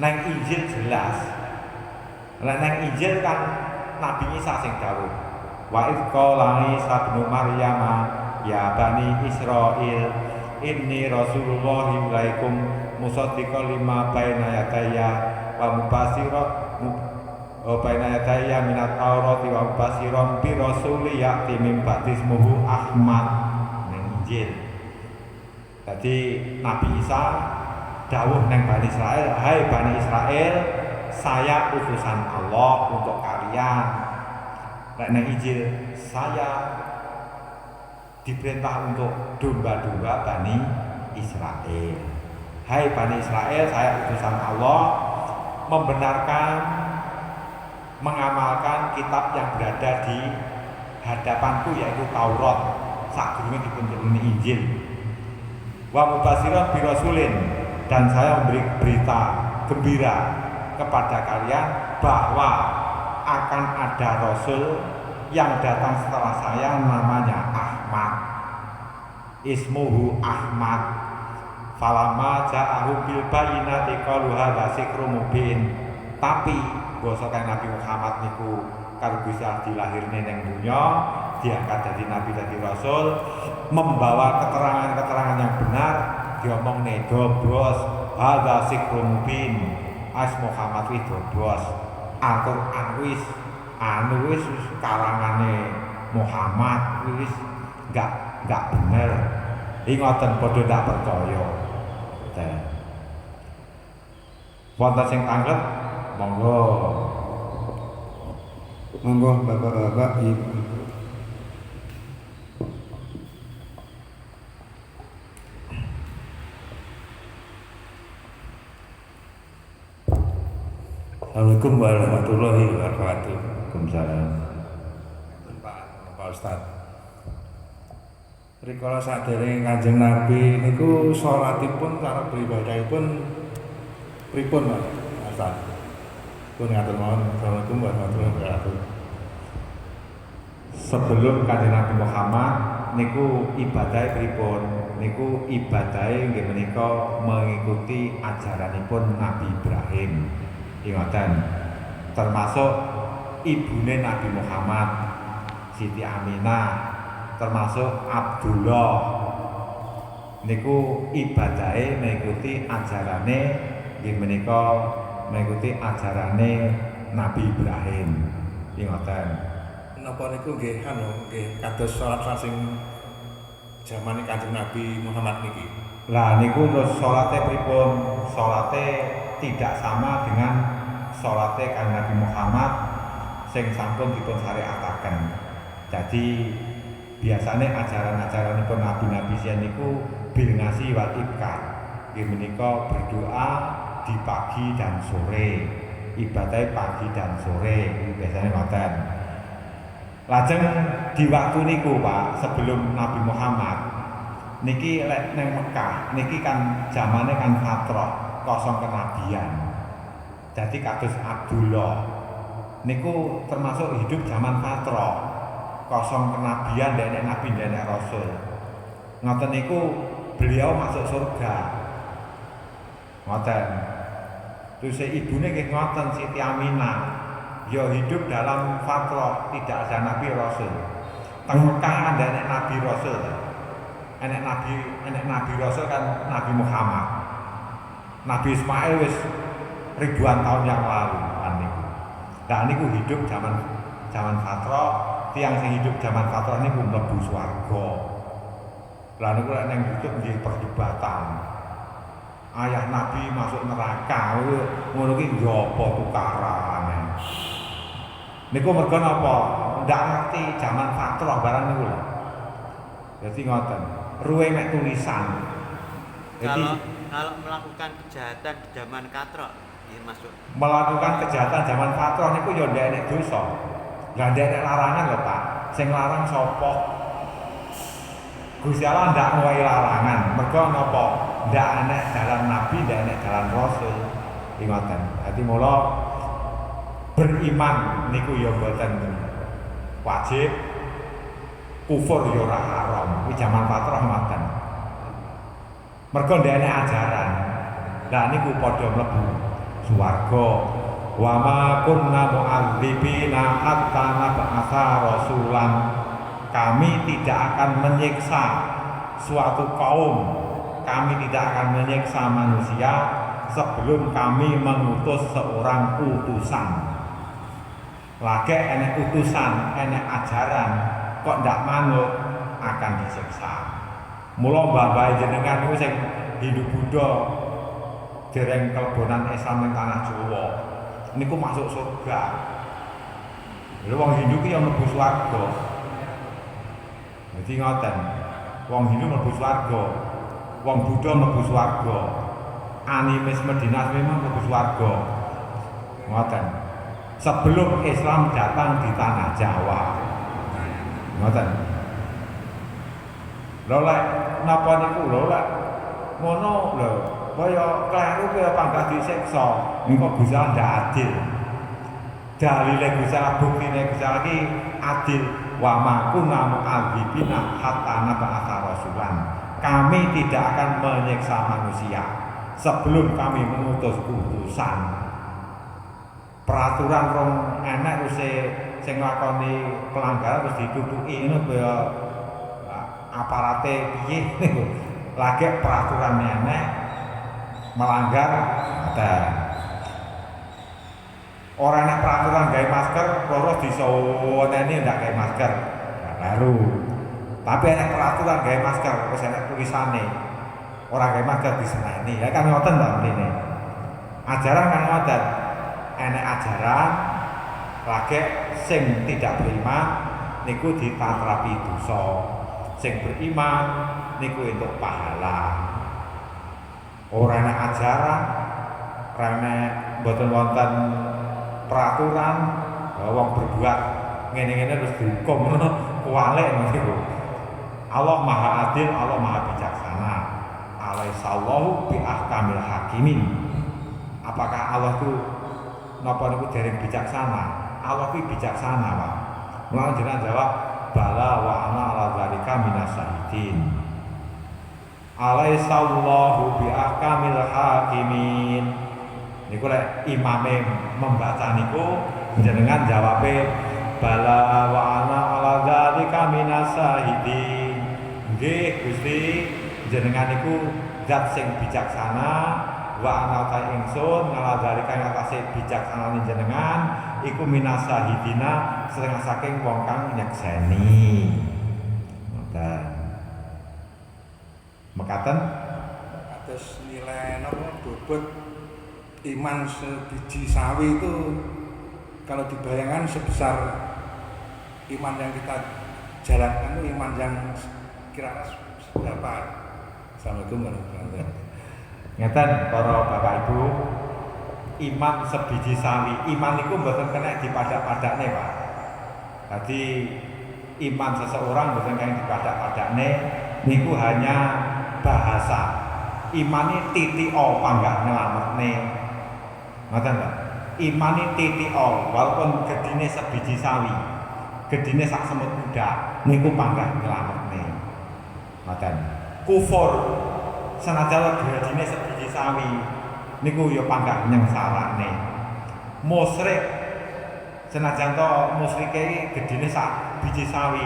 Speaker 1: Nang Injil jelas. Lah nang Injil kan Nabi Isa sing dawuh. Wa idz qala Isa bin Maryam ya bani Israil inni rasulullah ilaikum musaddiqan lima baina yadayya wa mubasyiran baina yadayya minat Taurati wa mubasyiran bi rasuli ya'ti min ba'di ismuhu Ahmad nang Injil. Jadi Nabi Isa dawuh nang Bani Israel, hai Bani Israel, saya utusan Allah untuk kalian. Lek nang Injil saya diperintah untuk domba-domba Bani Israel. Hai Bani Israel, saya utusan Allah membenarkan, mengamalkan kitab yang berada di hadapanku yaitu Taurat sadurunge dipunteluni Injil. Wa mubasyiran bi rasulin, dan saya memberi berita gembira kepada kalian bahwa akan ada rasul yang datang setelah saya, namanya Ahmad. Ismuhu Ahmad. Falamma ja'ahu bil bayyinati qalu hadza sikrun mubin. Tapi basa Nabi Muhammad niku karo Gusti Allah dilahirne ning dunya, diangkat jadi nabi, jadi rasul, membawa keterangan-keterangan yang benar, diomongne dobros hadza sikrun mubin. As Muhammad wis dobros. Al-Qur'an wis wis karangane Muhammad wis enggak bener. Ingoten padha ndak percaya. Wonten sing tanggep, monggo.
Speaker 2: Monggo Bapak-bapak, Ibu.
Speaker 3: Assalamualaikum warahmatullahi wabarakatuh.
Speaker 1: Waalaikumsalam.
Speaker 3: Pak Ustaz. Rikala saderenge Kanjeng Nabi niku salatipun cara beribadahipun pripun Pak Ustaz? Pun ngatur mawon. Assalamualaikum warahmatullahi wabarakatuh.
Speaker 1: Sebelum Kanjeng Nabi Muhammad niku ibadah pripun? Niku ibadah nggih menika mengikuti ajaranipun Nabi Ibrahim. Ingatan, termasuk ibune Nabi Muhammad, Siti Aminah, termasuk Abdullah. Niku ibadahe mengikuti ajarane nggih menika mengikuti ajarane Nabi Ibrahim. Ingatan.
Speaker 3: Napa niku nggih nggih kados salat sing zamane Kanjeng Nabi Muhammad niki.
Speaker 1: Lah niku terus salate pripun? Salate tidak sama dengan salate Kanjeng Nabi Muhammad sing sampun dipun syariataken. Jadi biasanya ajaran-ajaranipun nabi-nabi siyen niku bil ngasi wal ibkar. Nggih menika berdoa di pagi dan sore. Ibadah pagi dan sore biasanya ngoten. Lajeng di waktu niku Pak, sebelum Nabi Muhammad niki lek neng Mekah niki kan zamane kan fatrah, kosong kenabian. Jadi kados Abdullah niku termasuk hidup zaman fatrah, kosong kenabian, ndak nabi ndak rasul. Ngoten niku beliau masuk surga. Ngoten. Terus ibune nggih ngoten Siti Aminah. Ya hidup dalam fatrah, tidak ada nabi rasul. Teng Mekah ada nabi rasul. Enek nabi rasul kan Nabi Muhammad. Nabi Ismail wis ribuan tahun yang lalu kan niku. Nah niku hidup zaman fatrah, tiyang sing hidup zaman fatrah niku mlebu swarga. Lah niku lek nang hidup nggih perdebatan. Ayah nabi masuk neraka, ngono ki yo apa tukarane. Niku mergo napa? Ndak ngerti zaman fatrah barang niku lho. Jadi ngoten, ruwe mek tulisan. Jadi
Speaker 4: kalau melakukan kejahatan di zaman katrok, ya masuk.
Speaker 1: Melakukan kejahatan zaman fatrah niku yo ndak enek dosa. Lah ndak enek larangan lho Pak. Sing larang sapa? Gusti Allah ndak ngowahi larangan. Mergo napa? Ndak enek jalan nabi, ndak enek jalan rasul. Ngoten. Dadi mula beriman niku ya mboten wajib, kufur ya ora haram. Kuwi zaman fatrah ngoten. Mergo ndekne ajaran. Lah niku padha mlebu swarga. Wa ma kunna mu'adzibina hatta nab'atsa rasulan. Kami tidak akan menyiksa suatu kaum. Kami tidak akan menyiksa manusia sebelum kami mengutus seorang utusan. Lagi enek utusan, enek ajaran, kok ndak manut akan disiksa. Mula mbah-mbah jenengan niku sing Hindu Buddha dereng kelebonan Islam ning tanah Jawa niku masuk surga. Lha wong Hindu ki yo mlebu swarga. Dadi ngoten. Wong Hindu mlebu swarga. Wong Buddha mlebu swarga. Animisme dinasme mlebu swarga. Ngoten. Sebelum Islam datang di tanah Jawa. Ngoten. Lha lek napa niku lek ngono lho, kaya kleru kaya panggah disiksa, niku Gusti Allah ndak adil. Dalile Gusti Allah, buktine Gusti Allah iki adil. Wa ma kunna mu'adzibina hatta nab'atsa rasulan. Kami tidak akan menyiksa manusia sebelum kami mengutus utusan. Peraturan rong enek wis sing nglakoni pelanggaran wis ditutuki ngono kaya aparate piye niku. Lagi peraturan enek melanggar ada. Orang enek peraturan gawe masker, loro disoneni ndak gawe masker. Nah, baru. Tapi enek peraturan gawe masker, wis enek tulisane. Ora gawe masker diseneni. Ya kan ngoten to intine. Ajaran kan ngoten. Enek ajaran lagi sing tidak beriman niku ditatrapi dosa. Sing beriman niku entuk pahala. Ora ana ajaran, ora ana mboten wonten peraturan wong berbuat ngene-ngene terus dihukum kuwalik niku. Allah Maha Adil, Allah Maha Bijaksana. Alaihissallahu bi ahkamil hakimin. Apakah Allah itu napa niku dereng bijaksana? Allah kuwi bijaksana, Pak. Mulane jenengan jawab bala wa ana ala zalika minas syahidin. Alaihissallahu bi ahkamil hakimin. Niku lek imame membaca niku jenengan jawabe bala wa ana ala zalika minas syahidin. Nggih Gusti, jenengan niku zat sing bijaksana wa ana ta ingsun ala zalika ngatasé bijaksanane jenengan iku minas syahidina setengah saking wong kang nyekseni. Ngoten. Mekaten
Speaker 3: Atas nilai napa bobot iman sebiji sawi itu kalau dibayangkan sebesar iman yang kita jalankan itu iman yang kira-kira seberapa? Assalamualaikum warahmatullahi wabarakatuh.
Speaker 1: ngeten para Bapak Ibu, iman sebiji sawi, iman itu mboten kena dipadak-padakne, Pak. Jadi iman seseorang mboten kena dipadak-padakne, niku hanya bahasa. Imane titik o panggah nyelametne. Ngoten Pak. Imane titik o walaupun gedine sebiji sawi, gedine sak semut kuda, niku panggah nyelametne. Ngoten. Kufur senajan gedine sebiji sawi niku ya panggah nyengsarane. Musyrik senajan to musyrike gedine sak biji sawi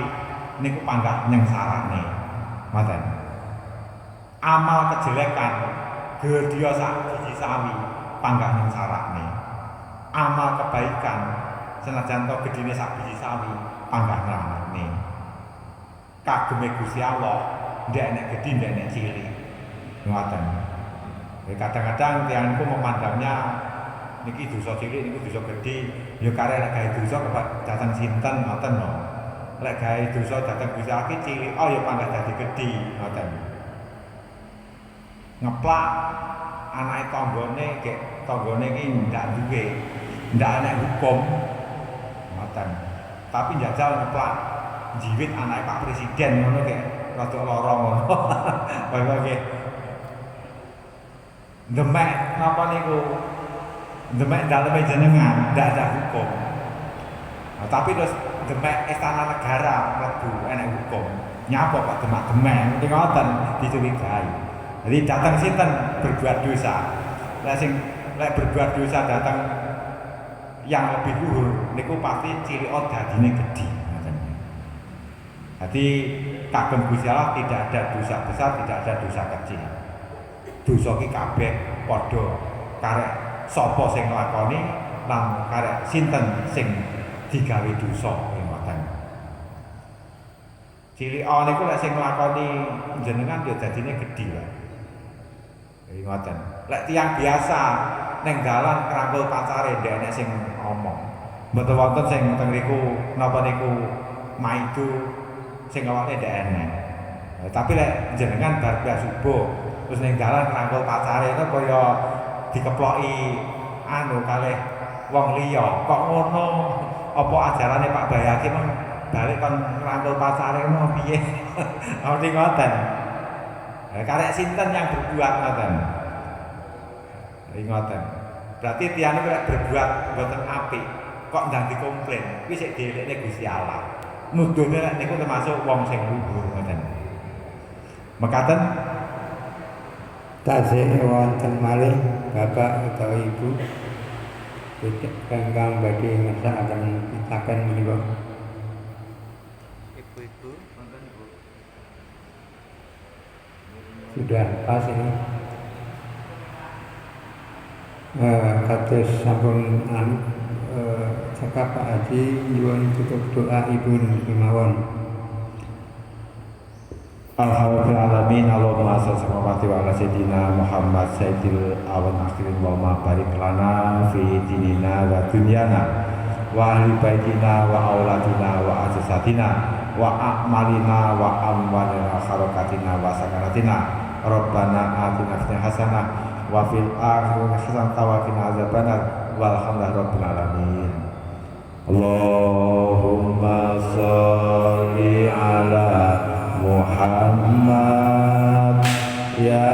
Speaker 1: niku panggah nyengsarane. Ngoten. Amal kejelekan gedya sak biji sawi panggah nyengsarane. Amal kebaikan senajan to gedine sak biji sawi panggah nyelametne. Kageme Gusti Allah ndak enek gedhi ndak enek cilik. Ngoten. Kadang-kadang tiyang niku memandangnya niki dosa cilik niku dosa gedhi, ya karek nek gawe dosa dhateng sinten ngoten lho. Lek gawe dosa dhateng Gusti Allah cilik, oh ya panggah dadi gedhi ngoten. Ngeplak anake tanggane gek tanggane iki ndak duwe, ndak enek hukum ngoten. Tapi njajal ngeplak jiwit anake Pak Presiden ngono gek rada lara ngono. Bapak nggih. Demek napa niku? Demek daleme jenengan ndak ada hukum. Nah, tapi terus demek istana negara mlebu enek hukum. Nyapa Pak demek-demek niki ngoten dicurigai. Jadi datang sinten berbuat dosa. Lek berbuat dosa datang yang lebih luhur niku pasti cilika dadine gedhi. Jadi kagem Gusti Allah tidak ada dosa besar, tidak ada dosa kecil. Dosa ki kabeh padha karek sapa sing nglakoni lan karek sinten sing digawe dosa ngoten. Cilika niku lek sing nglakoni jenengan ya dadine gedhi wae. Ngoten. Lek tiyang biasa ning dalan krangkul pacare ndek enek sing ngomong. Mboten wonten sing teng niku napa niku maido sing awake ndek enek. Tapi lek jenengan bar subuh terus ning dalan ngrangkul pacare itu kaya dikeploki anu kalih wong liya. Kok ngono? Apa ajarane Pak Bayaki mong balik kon ngrangkul pacare mau piye? Ngerti ngoten. Karek sinten yang berbuat ngoten? Ngoten. Berarti tiyane lek berbuat mboten apik kok ndang dikomplain, kuwi sik dielekne Gusti Allah. Nuduhne lek niku termasuk wong sing luhur ngoten. Mekaten
Speaker 2: tasih wonten malih Bapak utawa Ibu kangkang badhe ngersakaken pitaken menika.
Speaker 4: Ibu-ibu, wonten Bu.
Speaker 2: Sudah pas ini. Kados sampun cekap Pak Haji nyuwun tutup doa Ibu kemawon.
Speaker 1: Alhamdulillahirrahmanirrahim. Allahumma shalli wa ala sayyidina Muhammad sayyidil awal akhirin wa ma barik lana fi dinina wa dunyana wa ahli baitina wa auladina wa ajasatina wa a'malina wa amwalina kharakatina wa sakaratina Rabbana atina fid hasanah wa fil akhirati hasanah wa qina adzabannar walhamdulillahi rabbil alamin. Allahumma shalli ala Muhammad ya